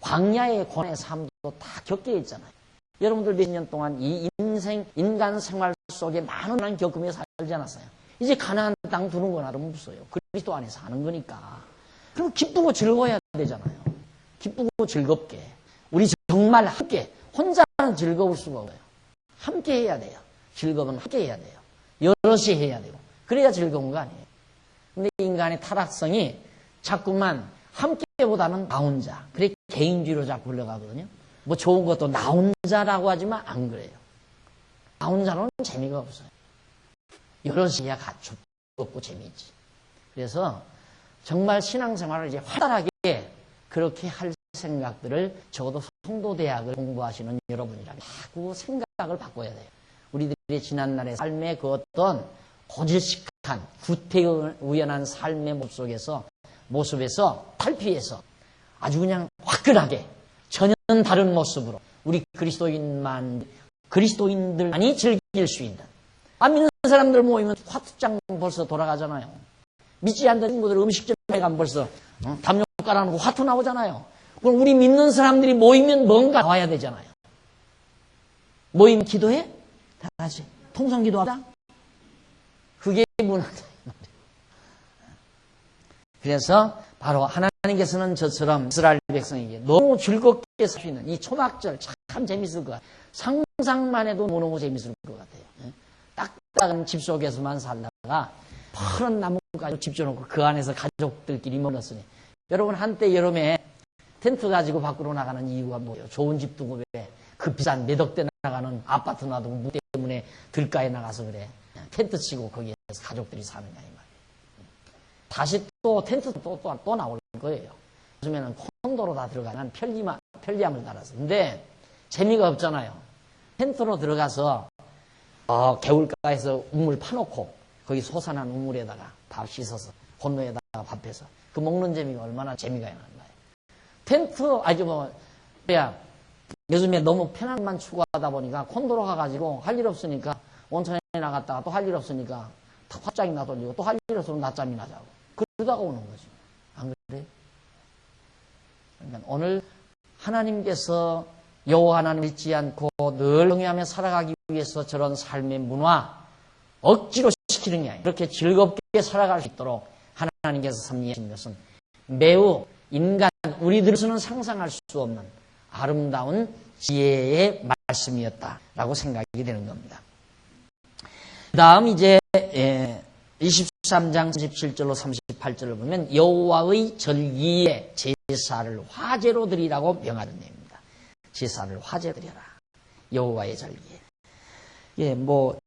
광야의 고난의 삶도 다 겪게 했잖아요. 여러분들 몇 년 동안 이 인간 생활 속에 많은 겪으며 살지 않았어요. 이제 가나안 땅 두는 거나 다름없어요. 그리스도 안에 사는 거니까. 그럼 기쁘고 즐거워야 되잖아요. 기쁘고 즐겁게. 우리 정말 함께, 혼자는 즐거울 수가 없어요. 함께 해야 돼요. 즐거움은 함께 해야 돼요. 여럿이 해야 되고. 그래야 즐거운 거 아니에요. 근데 인간의 타락성이 자꾸만 함께보다는 나 혼자. 그래 개인주의로 자꾸 흘러가거든요. 뭐 좋은 것도 나 혼자라고 하지만 안 그래요. 나 혼자로는 재미가 없어요. 여럿이 해야 즐겁고 재미있지. 그래서 정말 신앙생활을 이제 활달하게 그렇게 할 생각들을 적어도 성도대학을 공부하시는 여러분이라면 자꾸 생각을 바꿔야 돼요. 우리들의 지난날의 삶의 그 어떤 고질식한 구태의연한 삶의 모습에서 탈피해서 아주 그냥 화끈하게 전혀 다른 모습으로 우리 그리스도인들만이 즐길 수 있는, 안 믿는 사람들 모이면 화투장 벌써 돌아가잖아요. 믿지 않는 친구들 음식점에 가면 벌써 담요 깔아놓고 화투 나오잖아요. 그럼 우리 믿는 사람들이 모이면 뭔가 나와야 되잖아요. 모이면 기도해? 다 같이 통성 기도하자. 그게 문화다. 그래서 바로 하나님께서는 저처럼 이스라엘 백성에게 너무 즐겁게 살 수 있는 이 초막절 참 재밌을 것 같아요. 상상만 해도 너무 재밌을 것 같아요. 딱딱한 집 속에서만 살다가 푸른 나무까지 집져놓고 그 안에서 가족들끼리 먹었으니, 여러분 한때 여름에 텐트 가지고 밖으로 나가는 이유가 뭐예요? 좋은 집 두고 왜 그 비싼 몇 억대 나가는 아파트 놔두고 무 때문에 들가에 나가서 그래. 텐트 치고 거기에서 가족들이 사느냐 이 말이에요. 다시 또 텐트 또 나올 거예요. 요즘에는 콘도로 다 들어가는 편리함을 따라서. 근데 재미가 없잖아요. 텐트로 들어가서 개울가에서 우물 파놓고 거기 솟아난 우물에다가 밥 씻어서 건너에다가 밥해서 그 먹는 재미가 얼마나 재미가 있나요? 텐트 요즘에 너무 편안만 추구하다 보니까 콘도로 가가지고 할 일 없으니까 온천에 나갔다가 또 할 일 없으니까 화장이 나돌리고 또 할 일 없으면 낮잠이나 자고 그러다가 오는 거지. 안 그래? 그러니까 오늘 하나님께서 여호와 하나님 믿지 않고 늘 경외하며 살아가기 위해서 저런 삶의 문화 억지로 시키는 게 아니라 그렇게 즐겁게 살아갈 수 있도록 하나님께서 섭리하신 것은 매우 인간 우리들로서는 상상할 수 없는 아름다운 지혜의 말씀이었다라고 생각이 되는 겁니다. 그 다음 이제 23장 37절로 38절을 보면 여호와의 절기에 제사를 화제로 드리라고 명하는 내용입니다. 제사를 화제 드려라. 여호와의 절기에. 예,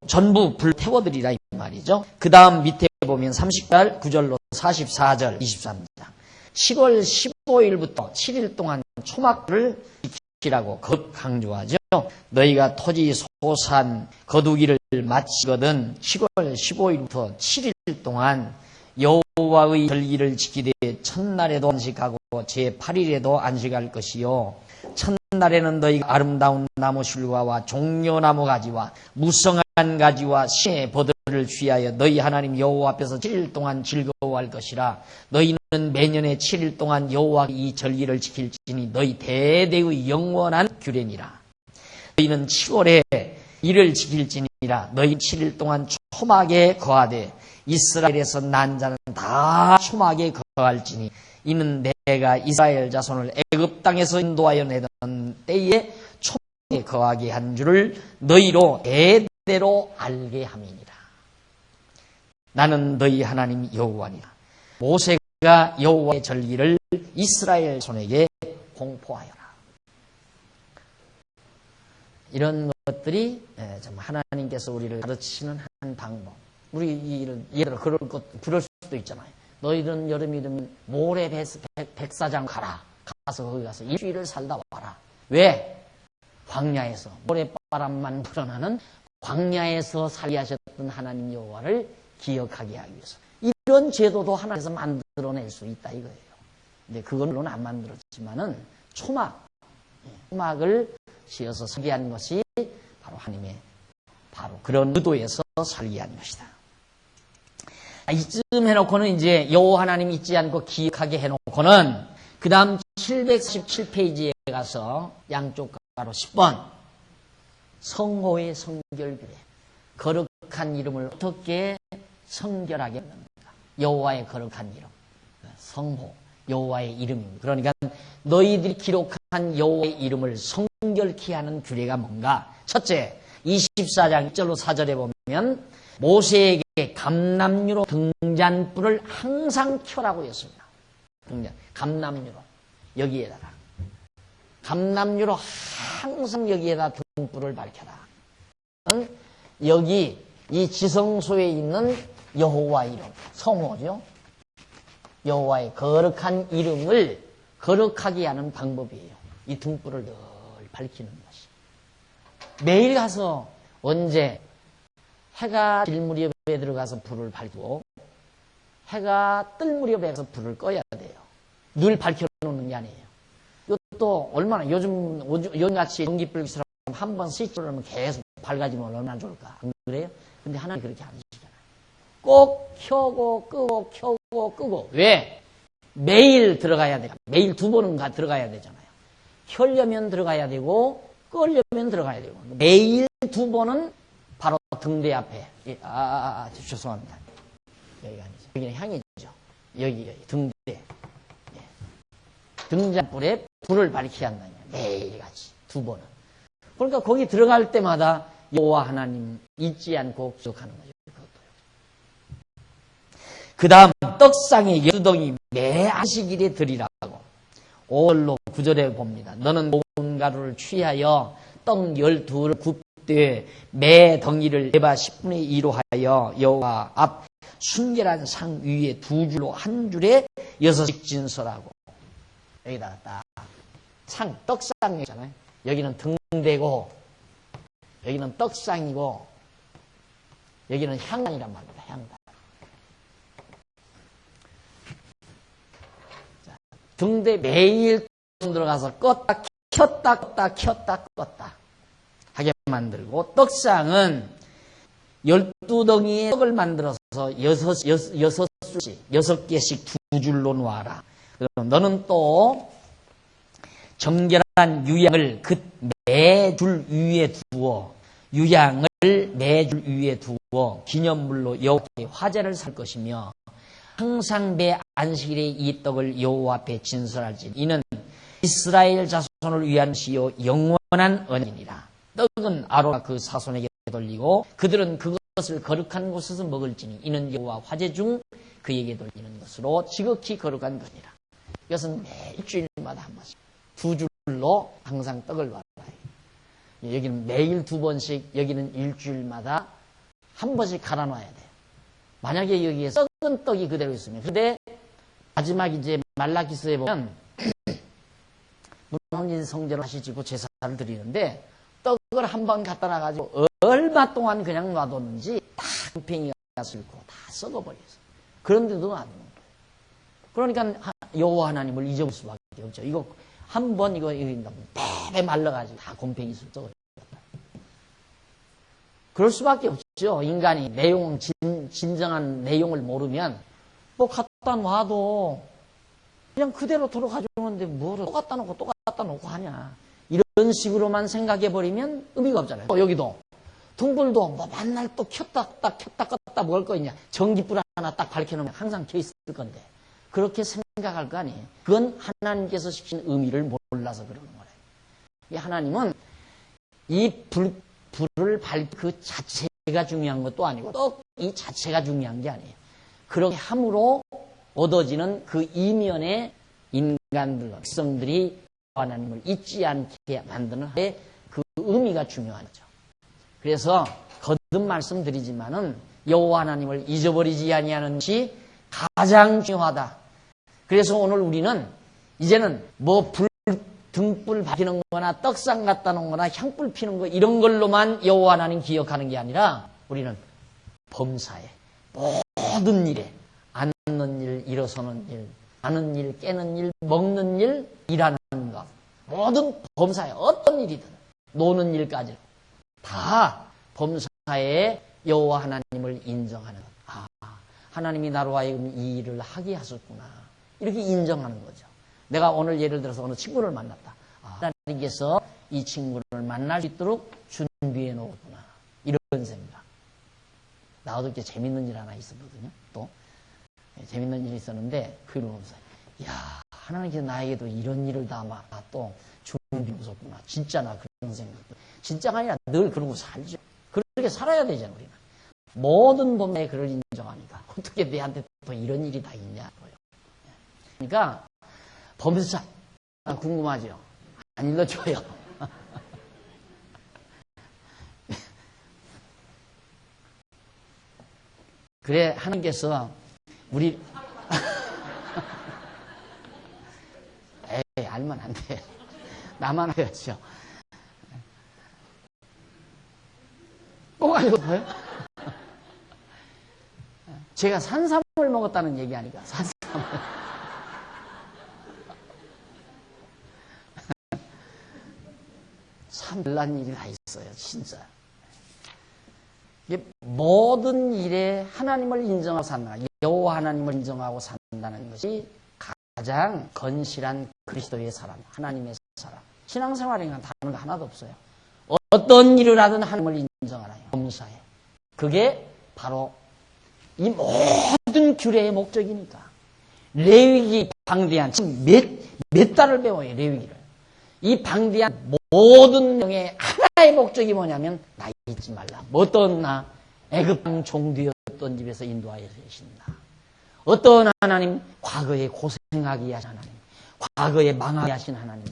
전부 불태워드리라 이 말이죠. 그 다음 밑에 보면 39절로 44절 23장. 10월 15일부터 7일 동안 초막을 지키라고 강조하죠. 너희가 토지 소산 거두기를 마치거든 10월 15일부터 7일 동안 여호와의 절기를 지키되 첫날에도 안식하고 제8일에도 안식할 것이요. 첫날에는 너희가 아름다운 나무 실과와 종려나무 가지와 무성한 가지와 신의 버들을 취하여 너희 하나님 여호와 앞에서 7일 동안 즐거워할 것이라. 너희는 매년에 7일 동안 여호와 이 절기를 지킬지니 너희 대대의 영원한 규례니라. 너희는 7월에 이를 지킬지니라. 너희 7일 동안 초막에 거하되 이스라엘에서 난 자는 다 초막에 거할지니 이는 내가 이스라엘 자손을 애굽 땅에서 인도하여 내던 때에 초막에 거하게 한 줄을 너희로 대대로 알게 함이니라. 나는 너희 하나님 여호와니라. 모세가 여호와의 절기를 이스라엘 손에게 공포하여라. 이런 것들이 좀 하나님께서 우리를 가르치시는 한 방법. 우리 예를 들어 그럴 수도 있잖아요. 너희들은 여름이면 모래 백사장 가서 거기 가서 일주일을 살다 와라. 왜? 광야에서 모래바람만 불어나는 광야에서 살게 하셨던 하나님 여호와를 기억하게 하기 위해서. 이런 제도도 하나님께서 만들어낼 수 있다 이거예요. 근데 그건 물론 안 만들었지만은 초막을 지어서 살게 한 것이 바로 하나님의 바로 그런 의도에서 살게 한 것이다. 이쯤 해놓고는 이제 여호와 하나님 잊지 않고 기억하게 해놓고는 그 다음 717페이지에 가서 양쪽 가로 10번 성호의 성결규례. 거룩한 이름을 어떻게 성결하게 합니까? 여호와의 거룩한 이름. 성호. 여호와의 이름입니다. 그러니까 너희들이 기록한 여호와의 이름을 성결케 하는 규례가 뭔가? 첫째, 24장 1절로 4절에 보면 모세에게 감람류로 등잔불을 항상 켜라고 했습니다. 감람류로 여기에다가 감람류로 항상 여기에다 등불을 밝혀라. 여기 이 지성소에 있는 여호와 이름, 성호죠. 여호와의 거룩한 이름을 거룩하게 하는 방법이에요. 이 등불을 늘 밝히는 것이. 매일 가서 언제 해가 질 무렵에 들어가서 불을 밝히고 해가 뜰 무렵에 가서 불을 꺼야 돼요. 늘 밝혀놓는 게 아니에요. 이것도 얼마나 요즘같이 전기불기처럼 한번 스위치 누르면 계속 밝아지면 얼마나 좋을까. 안 그래요? 근데 하나님 그렇게 안 하시잖아요. 꼭 켜고 끄고 켜고 끄고. 왜? 매일 들어가야 돼요. 매일 2번은 들어가야 되잖아요. 켜려면 들어가야 되고 끄려면 들어가야 되고. 매일 2번은 바로 등대 앞에. 죄송합니다. 여기가 아니죠. 여기는 향이죠. 여기 등대. 등잔불에 불을 밝혀야 한다는 거예요. 매일같이 2번은. 그러니까 거기 들어갈 때마다 여호와 하나님 잊지 않고 기억하는 거죠. 그 다음 떡상에 12덩이 매 안식일에 드리라고 5절로 9절에 봅니다. 너는 고운 가루를 취하여 떡 12를 굽되 매 덩이를 에바 10분의 2로 하여 여호와 앞 순결한 상 위에 2줄로 한 줄에 6씩 진설하고. 여기다가 딱 상, 떡상이잖아요. 여기는 등대고 여기는 떡상이고 여기는 향단이란 말입니다. 향단. 자, 등대 매일 들어가서 껐다 켰다 껐다 켰다 껐다 하게 만들고 떡상은 12덩이의 떡을 만들어서 6개씩 2줄로 놓아라. 그럼 너는 또 정결한 유향을 그 매줄 위에 두어 유향을 매줄 위에 두어 기념물로 여호와께 화제를 살 것이며 항상 매 안식일에 이 떡을 여호와 앞에 진설할지 이는 이스라엘 자손을 위한 시요 영원한 언약이니라. 떡은 아론과 그 사손에게 돌리고 그들은 그것을 거룩한 곳에서 먹을지니 이는 여호와 화제 중 그에게 돌리는 것으로 지극히 거룩한 것이니라. 이것은 매 일주일마다 한 번씩 2줄로 항상 떡을 놔라. 여기는 매일 2번씩, 여기는 일주일마다 한 번씩 갈아 놔야 돼요. 만약에 여기에 썩은 떡이 그대로 있으면, 근데 마지막 이제 말라기서에 보면 문화원진 성전을 다시 지고 제사를 드리는데 떡을 한 번 갖다 놔가지고 얼마 동안 그냥 놔뒀는지 다 곰팡이가 슬고 다 썩어버렸어. 그런데도 안 먹는 거예요. 그러니까 여호와 하나님을 잊어볼 수밖에 없죠. 이거 한 번 이거 빼빼 말라가지고 다 곰팡이 썩어버렸다. 그럴 수밖에 없죠. 인간이 진정한 내용을 모르면 뭐 갖다 놔도 그냥 그대로 들어가져오는데 뭐를 또 갖다 놓고 하냐. 이런 식으로만 생각해버리면 의미가 없잖아요. 여기도 등불도 뭐 만날 또 켰다 껐다 먹을 거 있냐. 전기불 하나 딱 밝혀놓으면 항상 켜있을 건데 그렇게 생각할 거 아니에요. 그건 하나님께서 시킨 의미를 몰라서 그러는 거예요. 하나님은 이 불을 그 자체가 중요한 것도 아니고 또 이 자체가 중요한 게 아니에요. 그렇게 함으로 얻어지는 그 이면의 인간들, 백성들이 하나님을 잊지 않게 만드는 그 의미가 중요한 거죠. 그래서 거듭 말씀드리지만은 여호와 하나님을 잊어버리지 아니하는 것이 가장 중요하다. 그래서 오늘 우리는 이제는 뭐 등불 밝히는 거나 떡상 갖다 놓은 거나 향불 피는 거 이런 걸로만 여호와 하나님 기억하는 게 아니라 우리는 범사에 모든 일에 앉는 일, 일어서는 일, 자는 일, 깨는 일, 먹는 일, 일하는 것 모든 범사에 어떤 일이든 노는 일까지 다 범사에 여호와 하나님을 인정하는 것. 아, 하나님이 나로 하여금 이 일을 하게 하셨구나. 이렇게 인정하는 거죠. 내가 오늘 예를 들어서 어느 친구를 만났다. 하나님께서 이 친구를 만날 수 있도록 준비해 놓았구나. 이런 생각. 나도 이렇게 재밌는 일 하나 있었거든요. 또 재밌는 일이 있었는데 그러면서 야 하나님께서 나에게도 이런 일을 다 또 준비해 주셨구나. 진짜 나 그런 생각도. 진짜가 아니라 늘 그러고 살죠. 그렇게 살아야 되잖아요. 우리는. 모든 범사에 그를 인정하니까 어떻게 내한테 또 이런 일이 다 있냐고요. 그러니까 범사 궁금하죠? 안 읽어줘요. 그래 하나님께서 우리 에이 알면 안 돼. 나만 알았죠. 꼭 알려줘요? 제가 산삼을 먹었다는 얘기 아니까 산삼을. 참 놀란 일이 다 있어요. 진짜. 모든 일에 하나님을 인정하고 산다. 여호와 하나님을 인정하고 산다는 것이 가장 건실한 그리스도의 사람, 하나님의 사람. 신앙생활에는 다른 거 하나도 없어요. 어떤 일을 하든 하나님을 인정하라. 범사에. 그게 바로 이 모든 규례의 목적이니까. 레위기 방대한 지금 몇 달을 배워요. 레위기를. 이 방대한 모든 내용의 하나의 목적이 뭐냐면 나 잊지 말라. 어떤 나 애굽 땅 종되었던 집에서 인도하여 주신다. 어떤 하나님 과거에 고생하게 하신 하나님, 과거에 망하게 하신 하나님,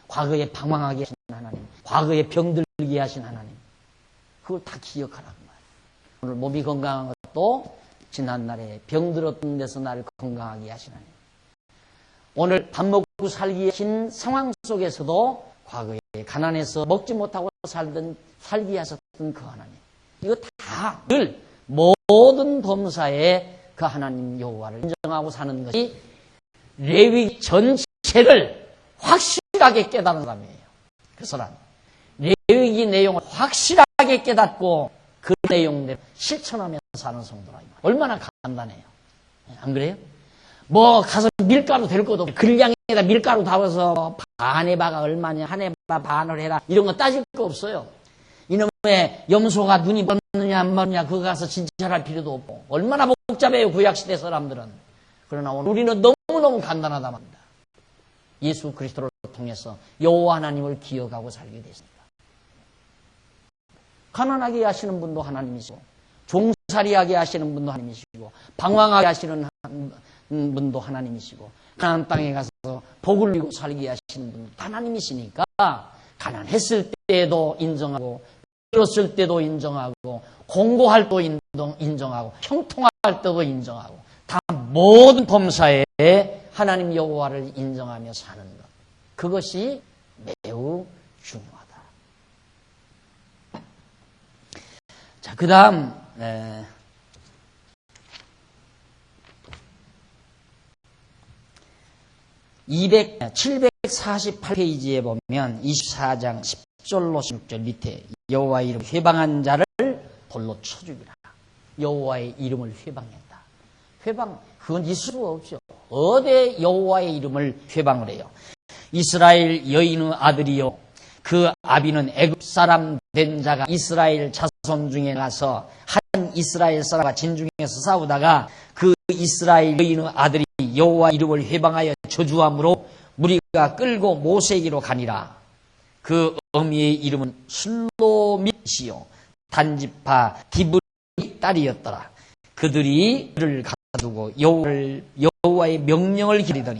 과거에 방황하게 하신 하나님, 과거에 병들게 하신 하나님. 그걸 다 기억하라는 거예요. 오늘 몸이 건강한 것도 지난날에 병들었던 데서 나를 건강하게 하신 하나님. 오늘 밥 먹고 살기 하신 상황 속에서도 과거에 가난해서 먹지 못하고 살게 하셨던 그 하나님. 이거 다 늘 모든 범사에 그 하나님 여호와를 인정하고 사는 것이 레위 전체를 확실하게 깨닫는 사람이에요. 그 사람. 레위기 내용을 확실하게 깨닫고 그 내용대로 실천하면서 사는 성도라. 얼마나 간단해요. 안 그래요? 뭐 가서 밀가루 될 것도 없고 글량에다 밀가루 담아서 반의 바가 얼마냐 한의 바 반을 해라 이런 거 따질 거 없어요. 이놈의 염소가 눈이 멀느냐 안 멀느냐 그거 가서 진찰할 필요도 없고 얼마나 복잡해요 구약시대 사람들은. 그러나 오늘 우리는 너무너무 간단하다 말입니다. 예수 그리스도를 통해서 여호와 하나님을 기억하고 살게 됐습니다. 가난하게 하시는 분도 하나님이시고 종살이하게 하시는 분도 하나님이시고 방황하게 하시는 분도 하나님이시고 가나안 땅에 가서 복을 누리고 살게 하시는 분도 하나님이시니까 가난했을 때도 인정하고 힘들었을 때도 인정하고 공고할 때도 인정하고 형통할 때도 인정하고 다 모든 범사에 하나님 여호와를 인정하며 사는 것 그것이 매우 중요하다. 자, 그 다음 748페이지에 보면 24장 10절로 16절 밑에 여호와의 이름 회방한 자를 돌로 쳐죽이라. 여호와의 이름을 회방했다. 회방 그건 있을 수가 없죠. 어디 여호와의 이름을 회방을 해요. 이스라엘 여인의 아들이요 그 아비는 애굽 사람 된 자가 이스라엘 자손 중에 가서 한 이스라엘 사람과 진중에서 싸우다가 그 이스라엘 여인의 아들이 여호와 이름을 회방하여 저주함으로 무리가 끌고 모세에게로 가니라. 그 어미의 이름은 슬로밋이요 단지파 디브리 딸이었더라. 그들이 그를 가두고 여호와의 명령을 기리더니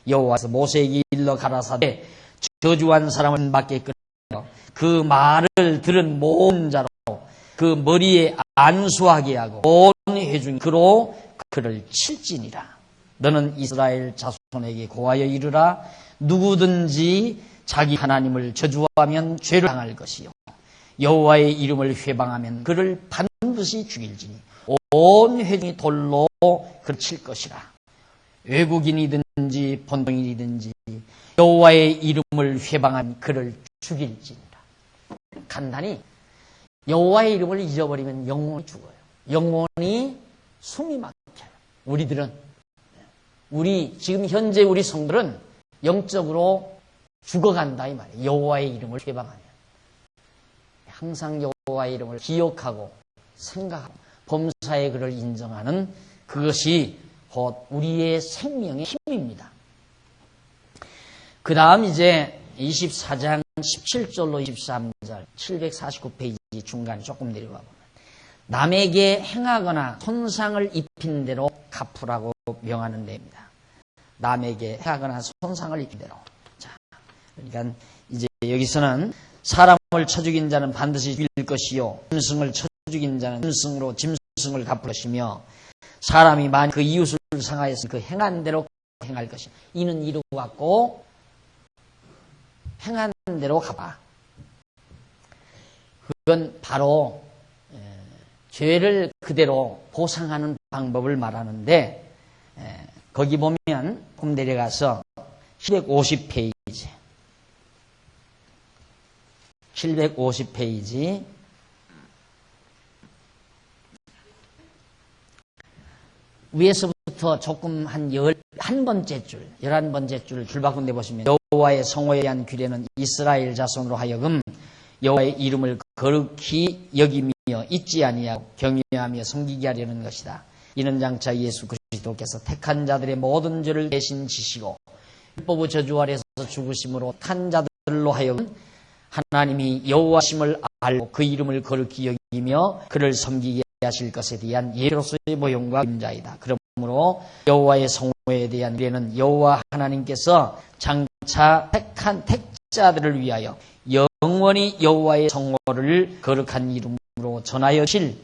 여호와께서 모세에게 일러 가라사대 저주한 사람을 밖에 끌어 그 말을 들은 모든 자로 그 머리에 안수하게 하고 온 회중 그로 그를 칠지니라. 너는 이스라엘 자손에게 고하여 이르라. 누구든지 자기 하나님을 저주하면 죄를 당할 것이요 여호와의 이름을 회방하면 그를 반드시 죽일지니 온 회중이 돌로 그를 칠 것이라. 외국인이든지 본토인이든지 여호와의 이름을 회방하면 그를 죽일지니라. 간단히 여호와의 이름을 잊어버리면 영혼이 죽어요. 영혼이 숨이 막혀요. 우리 지금 현재 우리 성들은 영적으로 죽어간다 이 말이에요. 여호와의 이름을 회방하면 항상 여호와의 이름을 기억하고 생각하고 범사의 그를 인정하는 그것이 곧 우리의 생명의 힘입니다. 그 다음 이제 24장 17절로 23절 749페이지 중간 조금 내려가 보면 남에게 행하거나 손상을 입힌 대로 갚으라고 명하는 데입니다. 남에게 행하거나 손상을 입힌 대로. 자, 그러니까 이제 여기서는 사람을 쳐 죽인 자는 반드시 죽일 것이요 짐승을 쳐 죽인 자는 짐승으로 짐승을 갚을 것이며 사람이 만약 그 이웃을 상하여서 그 행한 대로 행할 것이요 이는 이루 같고 행한 대로 갚아. 그건 바로 죄를 그대로 보상하는 방법을 말하는데 거기 보면 조금 내려가서 750페이지 위에서부터 조금 한 11번째 줄, 11번째 줄 줄바꾼 데 보시면 여호와의 성호에 대한 규례는 이스라엘 자손으로 하여금 여호와의 이름을 거룩히 여기며 잊지 아니하고 경외하며 섬기게 하려는 것이다. 이는 장차 예수 그리스도께서 택한 자들의 모든 죄를 대신 지시고 율법의 저주 아래서 죽으심으로 탄 자들로 하여금 하나님이 여호와심을 알고 그 이름을 거룩히 여기며 그를 섬기게 하실 것에 대한 예로서의 모형과 그림자이다. 그러므로 여호와의 성호에 대한 규례는 여호와 하나님께서 장차 택한 택자들을 위하여 영원히 여호와의 성호를 거룩한 이름으로 전하여 주실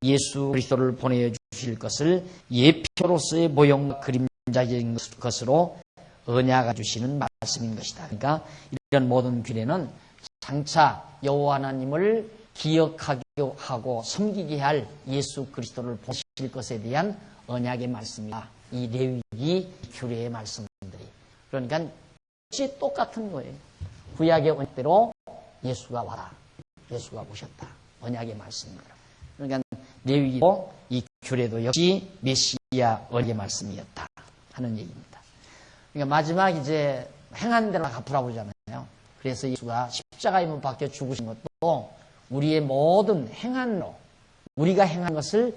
예수 그리스도를 보내어 주실 것을 예표로서의 모형과 그림자적인 것으로 언약해 주시는 말씀인 것이다. 그러니까 이런 모든 규례는 장차 여호와 하나님을 기억하고 섬기게 할 예수 그리스도를 보실 것에 대한 언약의 말씀이다. 이 레위기 규례의 말씀들이. 그러니까 역시 똑같은 거예요. 구약의 언약대로 예수가 와라. 예수가 오셨다. 언약의 말씀입니다. 그러니까 레위기도 이 규례도 역시 메시아 어리의 말씀이었다 하는 얘기입니다. 그러니까 마지막 이제 행한 대로 갚으라고 그러잖아요. 그래서 예수가 십자가에 못 박혀 죽으신 것도 우리의 모든 행한로, 우리가 행한 것을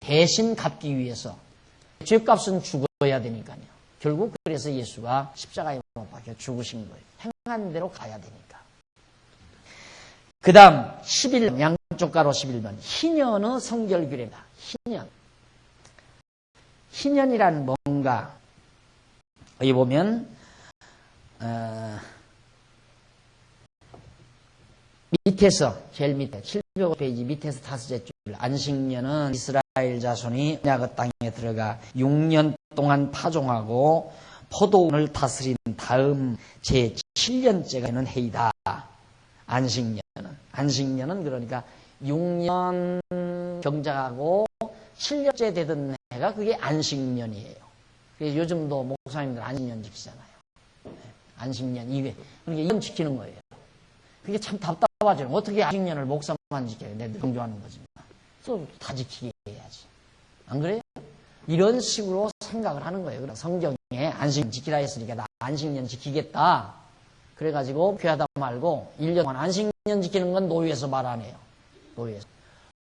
대신 갚기 위해서 죄값은 죽어야 되니까요. 결국 그래서 예수가 십자가에 못 박혀 죽으신 거예요. 행한 대로 가야 되니까. 그 다음 11번, 양쪽 가로 11번 희년의 성결규례입니다. 희년. 희년이란 뭔가 여기 보면 밑에서 제일 밑에 705페이지 밑에서 5째 줄 안식년은 이스라엘 자손이 언약의 땅에 들어가 6년 동안 파종하고 포도원을 다스린 다음 제 7년째가 되는 해이다. 안식년은 그러니까 6년 경작하고 7년째 되던 해가 그게 안식년이에요. 그래서 요즘도 목사님들 안식년 지키잖아요. 안식년 이게 그러니까 이건 지키는 거예요. 그게 참 답답하죠. 어떻게 안식년을 목사만 지켜요? 내가 강조하는 거지만. 또 다 지키게 해야지. 안 그래요? 이런 식으로 생각을 하는 거예요. 그럼 성경에 안식년 지키라 했으니까 나 안식년 지키겠다. 그래가지고 귀하다 말고 1년 동안 안식년 지키는 건 노예에서 말 안 해요. 노예에서.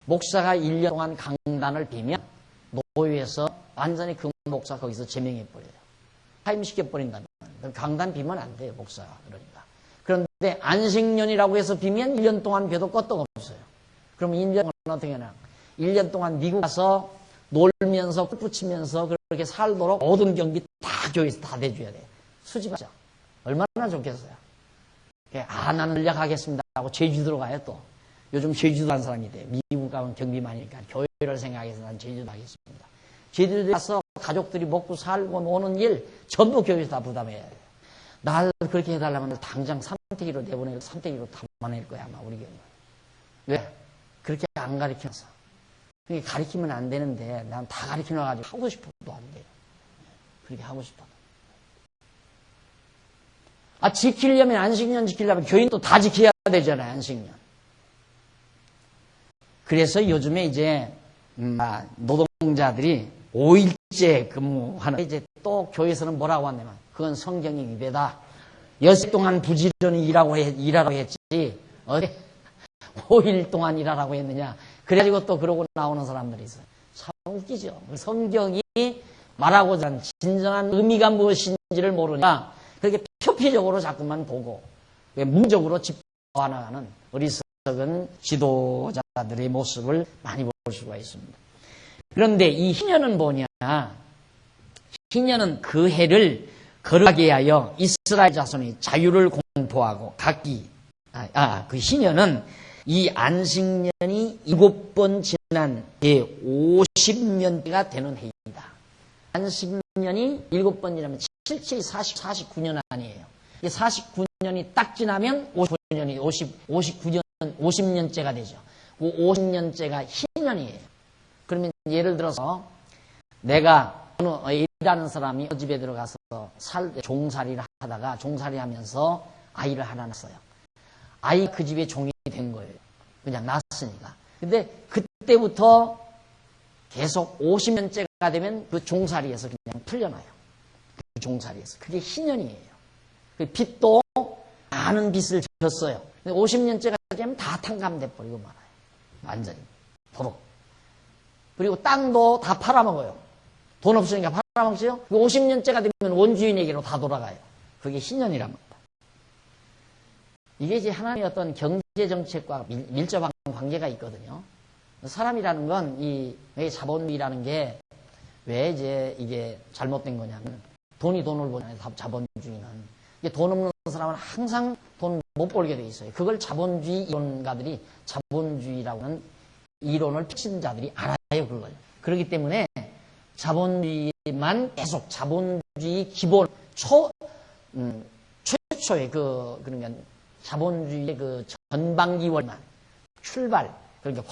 목사가 1년 동안 강단을 비면 노예에서 완전히 그 목사 거기서 제명해버려요. 타임시켜버린다면. 강단 비면 안 돼요. 목사가. 그러니까. 그런데 안식년이라고 해서 비면 1년 동안 벼도 껐떡 없어요. 그럼 1년은 어떻게 하나? 1년 동안 미국 가서 놀면서 골프 치면서 그렇게 살도록 모든 경비 다 교회에서 다 대줘야 돼요. 수집하죠. 얼마나 좋겠어요. 나는 전략하겠습니다 하고 제주도로 가요 또. 요즘 제주도 간 사람이 돼요. 미국 가면 경비 많으니까 교회를 생각해서 난 제주도 가겠습니다. 제주도에 가서 가족들이 먹고 살고 노는 일 전부 교회에서 다 부담해야 돼요. 날 그렇게 해달라면 당장 삼태기로 내보내고 삼태기로 담아낼 거야 아마 우리 교회. 왜? 그렇게 안 가르쳐서. 그게 가르치면 안 되는데 난 다 가르쳐놔가지고 하고 싶어도 안 돼요. 그렇게 하고 싶어도. 지키려면 안식년 지키려면 교인도 다 지켜야 되잖아요. 안식년. 그래서 요즘에 이제 노동자들이 5일째 근무하는 이제 또 교회에서는 뭐라고 하냐면 그건 성경의 위배다. 6일 동안 부지런히 일하라고 했지 어디 5일 동안 일하라고 했느냐. 그래가지고 또 그러고 나오는 사람들이 있어요. 참 웃기죠. 성경이 말하고자 하는 진정한 의미가 무엇인지를 모르냐. 그렇게 표피적으로 자꾸만 보고 문적으로 짚어나가는 어리석은 지도자들의 모습을 많이 볼 수가 있습니다. 그런데 이 희년은 뭐냐? 희년은 그 해를 거룩하게 하여 이스라엘 자손이 자유를 공포하고 각기 그 희년은 이 안식년이 7번 지난 제 50년째가 되는 해입니다. 안식년이 7번 지나면 49년 아니에요. 49년이 딱 지나면 50년째가 되죠. 그 50년째가 희년이에요. 그러면 예를 들어서 내가 어느 일하는 사람이 집에 들어가서 종살이를 하다가 종살이 하면서 아이를 하나 낳았어요. 아이 그 집에 종이 된 거예요. 그냥 낳았으니까. 근데 그때부터 계속 50년째가 되면 그 종살이에서 그냥 풀려나요. 그 종살이에서. 그게 희년이에요. 그 빚도 많은 빚을 졌어요. 근데 50년째가 되면 다 탕감돼 버리고 말아요. 완전히. 도로. 그리고 땅도 다 팔아먹어요. 돈 없으니까 팔아먹죠. 50년째가 되면 원주인에게로 다 돌아가요. 그게 희년이란 겁니다. 이게 이제 하나님의 어떤 경제정책과 밀접한 관계가 있거든요. 사람이라는 건 이 자본주의라는 게 왜 이제 이게 잘못된 거냐면 돈이 돈을 보잖아요. 자본주의는. 이게 돈 없는 사람은 항상 돈 못 벌게 돼 있어요. 그걸 자본주의 이론가들이 자본주의라고 하는 이론을 펼친 자들이 알아요. 그걸. 그렇기 때문에 자본주의만 계속 자본주의 기본 최초의 그러니까 자본주의의 그 전반기 원리만 출발 그러니까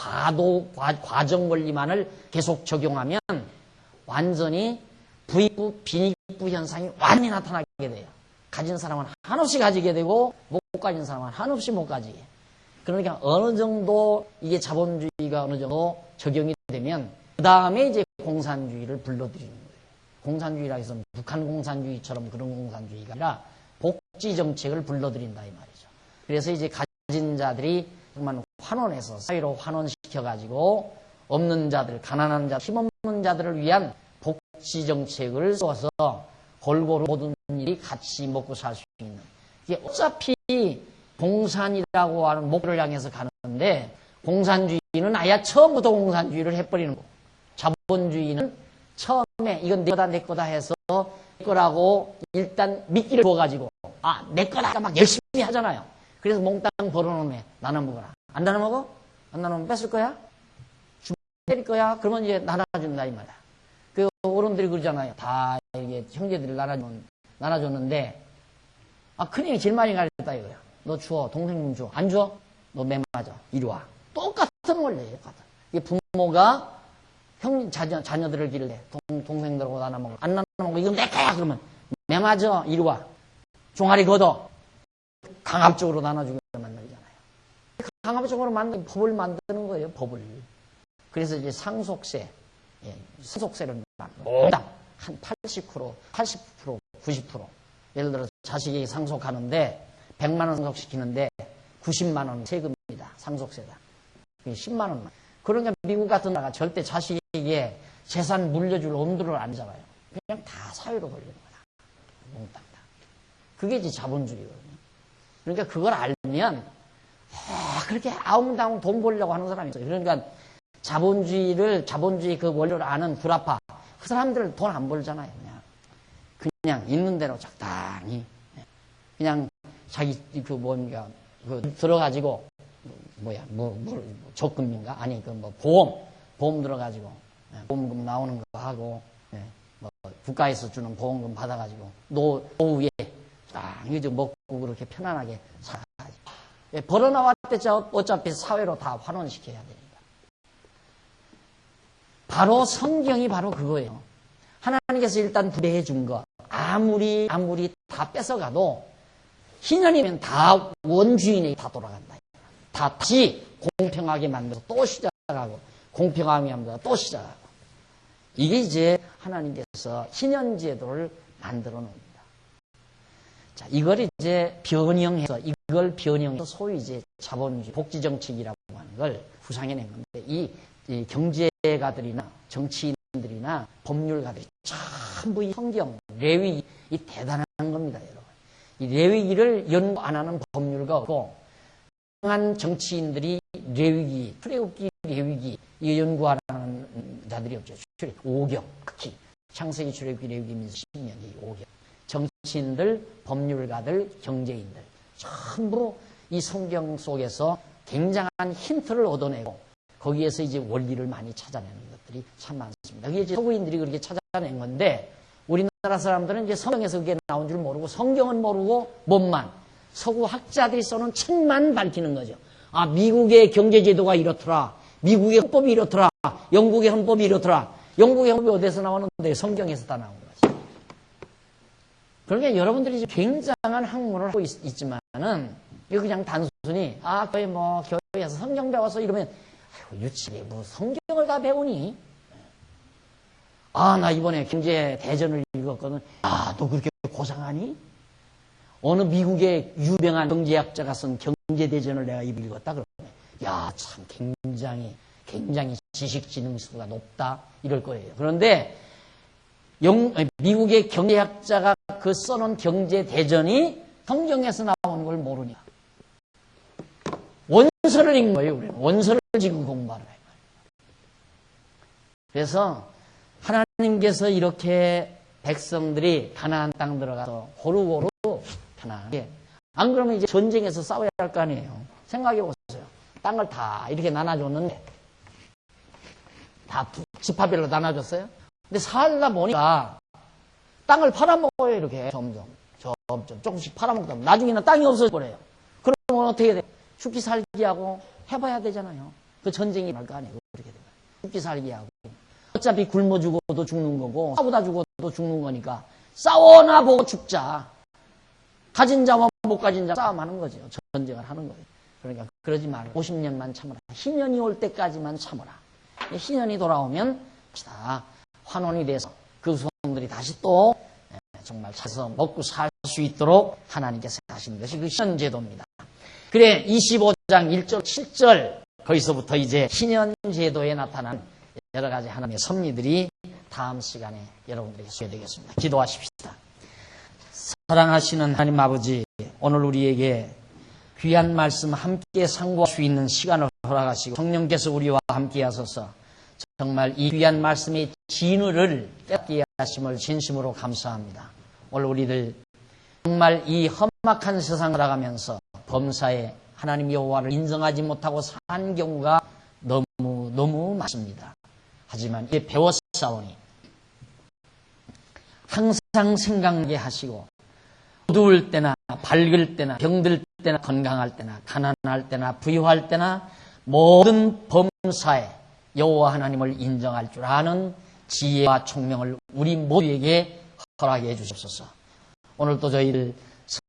과정 원리만을 계속 적용하면 완전히 부익부 빈익부 현상이 완전히 나타나게 돼요. 가진 사람은 한없이 가지게 되고 못 가진 사람은 한없이 못 가지게. 그러니까 어느 정도 이게 자본주의가 어느 정도 적용이 되면 그 다음에 이제 공산주의를 불러들이는 거예요. 공산주의라 해서 북한 공산주의처럼 그런 공산주의가 아니라 복지 정책을 불러들인다 이 말이죠. 그래서 이제 가진 자들이 정말 환원해서 사회로 환원시켜가지고 없는 자들, 가난한 자들, 힘없는 자들을 위한 복지 정책을 써서 골고루 모든 일이 같이 먹고 살 수 있는. 이게 어차피 공산이라고 하는 목표를 향해서 가는데 공산주의는 아예 처음부터 공산주의를 해버리는 거고 자본주의는 처음에 이건 내 거다 내 거다 해서 내 거라고 일단 미끼를 부어가지고 아 내 거다 막 열심히 하잖아요. 그래서 몽땅 벌어놓으면 나눠 먹어라. 안 나눠 먹어? 안 나눠 먹으면 뺏을 거야? 때릴 거야? 그러면 이제 나눠준다 이 말이야. 그 어른들이 그러잖아요. 다 이게 형제들이 나눠줬는데 아 큰형이 제일 많이 가르쳤다 이거야. 너 주워. 동생 좀 줘. 안 줘? 너 매 맞아. 이리 와. 똑같은 원리예요. 이게 부모가 자녀들을 기르래. 동생들하고 나눠 먹어. 안 나눠 먹어. 이건 내 거야. 그러면 매 맞아. 이리 와. 종아리 걷어. 강압적으로 나눠주게 만들잖아요. 강압적으로 법을 만드는 거예요. 법을. 그래서 이제 상속세, 상속세를 모두 한 80%, 90%. 예를 들어 자식이 상속하는데 100만 원 상속시키는데 90만 원 세금입니다. 상속세다. 10만 원만. 그러니까 미국 같은 나라가 절대 자식에게 재산 물려줄 엄두를 안 잡아요. 그냥 다 사회로 걸리는 거다. 몽땅 다. 그게 이제 자본주의거든요. 그러니까 그걸 알면 그렇게 아웅다웅 돈 벌려고 하는 사람이 있어요. 그러니까 자본주의 그 원리를 아는 구라파 그 사람들은 돈 안 벌잖아요. 그냥 있는 대로 적당히 그냥 자기 그 뭔가 그 들어가지고 적금인가 아니 그 뭐 보험 들어가지고 보험금 나오는 거 하고 뭐 국가에서 주는 보험금 받아가지고 노후에 딱 이제 먹고 그렇게 편안하게 살아야지. 벌어 나왔댔죠. 어차피 사회로 다 환원시켜야 되니까. 바로 성경이 바로 그거예요. 하나님께서 일단 부대해 준 거 아무리 다 뺏어가도 희년이면 다 원주인에게 다 돌아간다. 다 다시 공평하게 만들어서 또 시작하고 공평하게 만들어서 또 시작하고 이게 이제 하나님께서 희년제도를 만들어 놓습니다. 자, 이걸 이제 변형해서 소위 이제 자본주의 복지정책이라고 하는 걸 구상해낸 건데 이 경제가들이나 정치인들이나 법률가들이 전부 이 성경, 레위기 이 대단한 겁니다, 여러분. 이 레위기를 연구 안 하는 법률가 없고 한 정치인들이 레위기, 출애굽기 레위기 이 연구하는 자들이 없죠. 5경 특히 창세기, 출애굽기, 레위기, 민수기, 신명기 5경. 정치인들, 법률가들, 경제인들 전부 이 성경 속에서 굉장한 힌트를 얻어내고 거기에서 이제 원리를 많이 찾아내는 것들이 참 많습니다. 그게 이제 서구인들이 그렇게 찾아낸 건데 우리나라 사람들은 이제 성경에서 그게 나온 줄 모르고 성경은 모르고 뭔만 서구 학자들이 써놓은 책만 밝히는 거죠. 아, 미국의 경제제도가 이렇더라. 미국의 헌법이 이렇더라. 영국의 헌법이 이렇더라. 영국의 헌법이 어디서 나오는데 성경에서 다 나온 거지. 그러니까 여러분들이 굉장한 학문을 하고 있지만은 이거 그냥 단순히 거의 뭐 교회에서 성경 배워서 이러면 유치해 뭐 성경을 다 배우니? 나 이번에 경제 대전을 읽었거든. 너 그렇게 고상하니? 어느 미국의 유명한 경제학자가 쓴 경제 대전을 내가 읽었다 그러면 참 굉장히 지식지능수가 높다 이럴 거예요. 그런데 미국의 경제학자가 그 써놓은 경제 대전이 성경에서 나오는 걸 모르니까 원서를 읽는 거예요. 우리는 원서를 지금 공부하는 거예요. 그래서 하나님께서 이렇게 백성들이 가나안 땅 들어가서 고루고루 편안하게 안 그러면 이제 전쟁에서 싸워야 할 거 아니에요. 생각해 보세요. 땅을 다 이렇게 나눠줬는데 다 지파별로 나눠줬어요. 근데 살다 보니까 땅을 팔아먹어요. 이렇게 점점 조금씩 팔아먹다 보면 나중에는 땅이 없어져 버려요. 그러면 어떻게 돼요? 죽기 살기 하고 해봐야 되잖아요. 그 전쟁이 날 거 아니에요. 그렇게 되면 죽기 살기 하고 어차피 굶어 죽어도 죽는 거고 싸우다 죽어도 죽는 거니까 싸워나 보고 죽자. 가진 자와 못 가진 자 싸움하는 거죠. 전쟁을 하는 거예요. 그러니까 그러지 말고 50년만 참아라. 희년이 올 때까지만 참아라. 신년이 돌아오면 다 환원이 돼서 그 소송들이 다시 또 정말 찾아서 먹고 살 수 있도록 하나님께서 하시는 것이 그 신년제도입니다. 그래 25장 1절 7절 거기서부터 이제 신년제도에 나타난 여러 가지 하나님의 섭리들이 다음 시간에 여러분들에게 소개되겠습니다. 기도하십시다. 사랑하시는 하나님 아버지, 오늘 우리에게 귀한 말씀 함께 상고할 수 있는 시간을 허락하시고 성령께서 우리와 함께 하소서 정말 이 귀한 말씀의 진리를 깨닫게 하심을 진심으로 감사합니다. 오늘 우리들 정말 이 험악한 세상을 살아가면서 범사에 하나님 여호와를 인정하지 못하고 산 경우가 너무 많습니다. 하지만 이제 배웠사오니 항상 생각나게 하시고 어두울 때나 밝을 때나 병들 때나 건강할 때나 가난할 때나 부유할 때나 모든 범사에 여호와 하나님을 인정할 줄 아는 지혜와 총명을 우리 모두에게 허락해 주시옵소서. 오늘도 저희를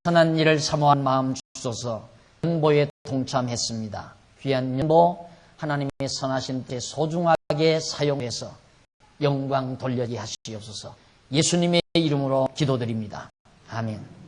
선한 일을 사모한 마음 주소서. 연보에 동참했습니다. 귀한 연보 하나님의 선하신 때 소중하게 사용해서 영광 돌려지 하시옵소서. 예수님의 이름으로 기도드립니다. 아멘.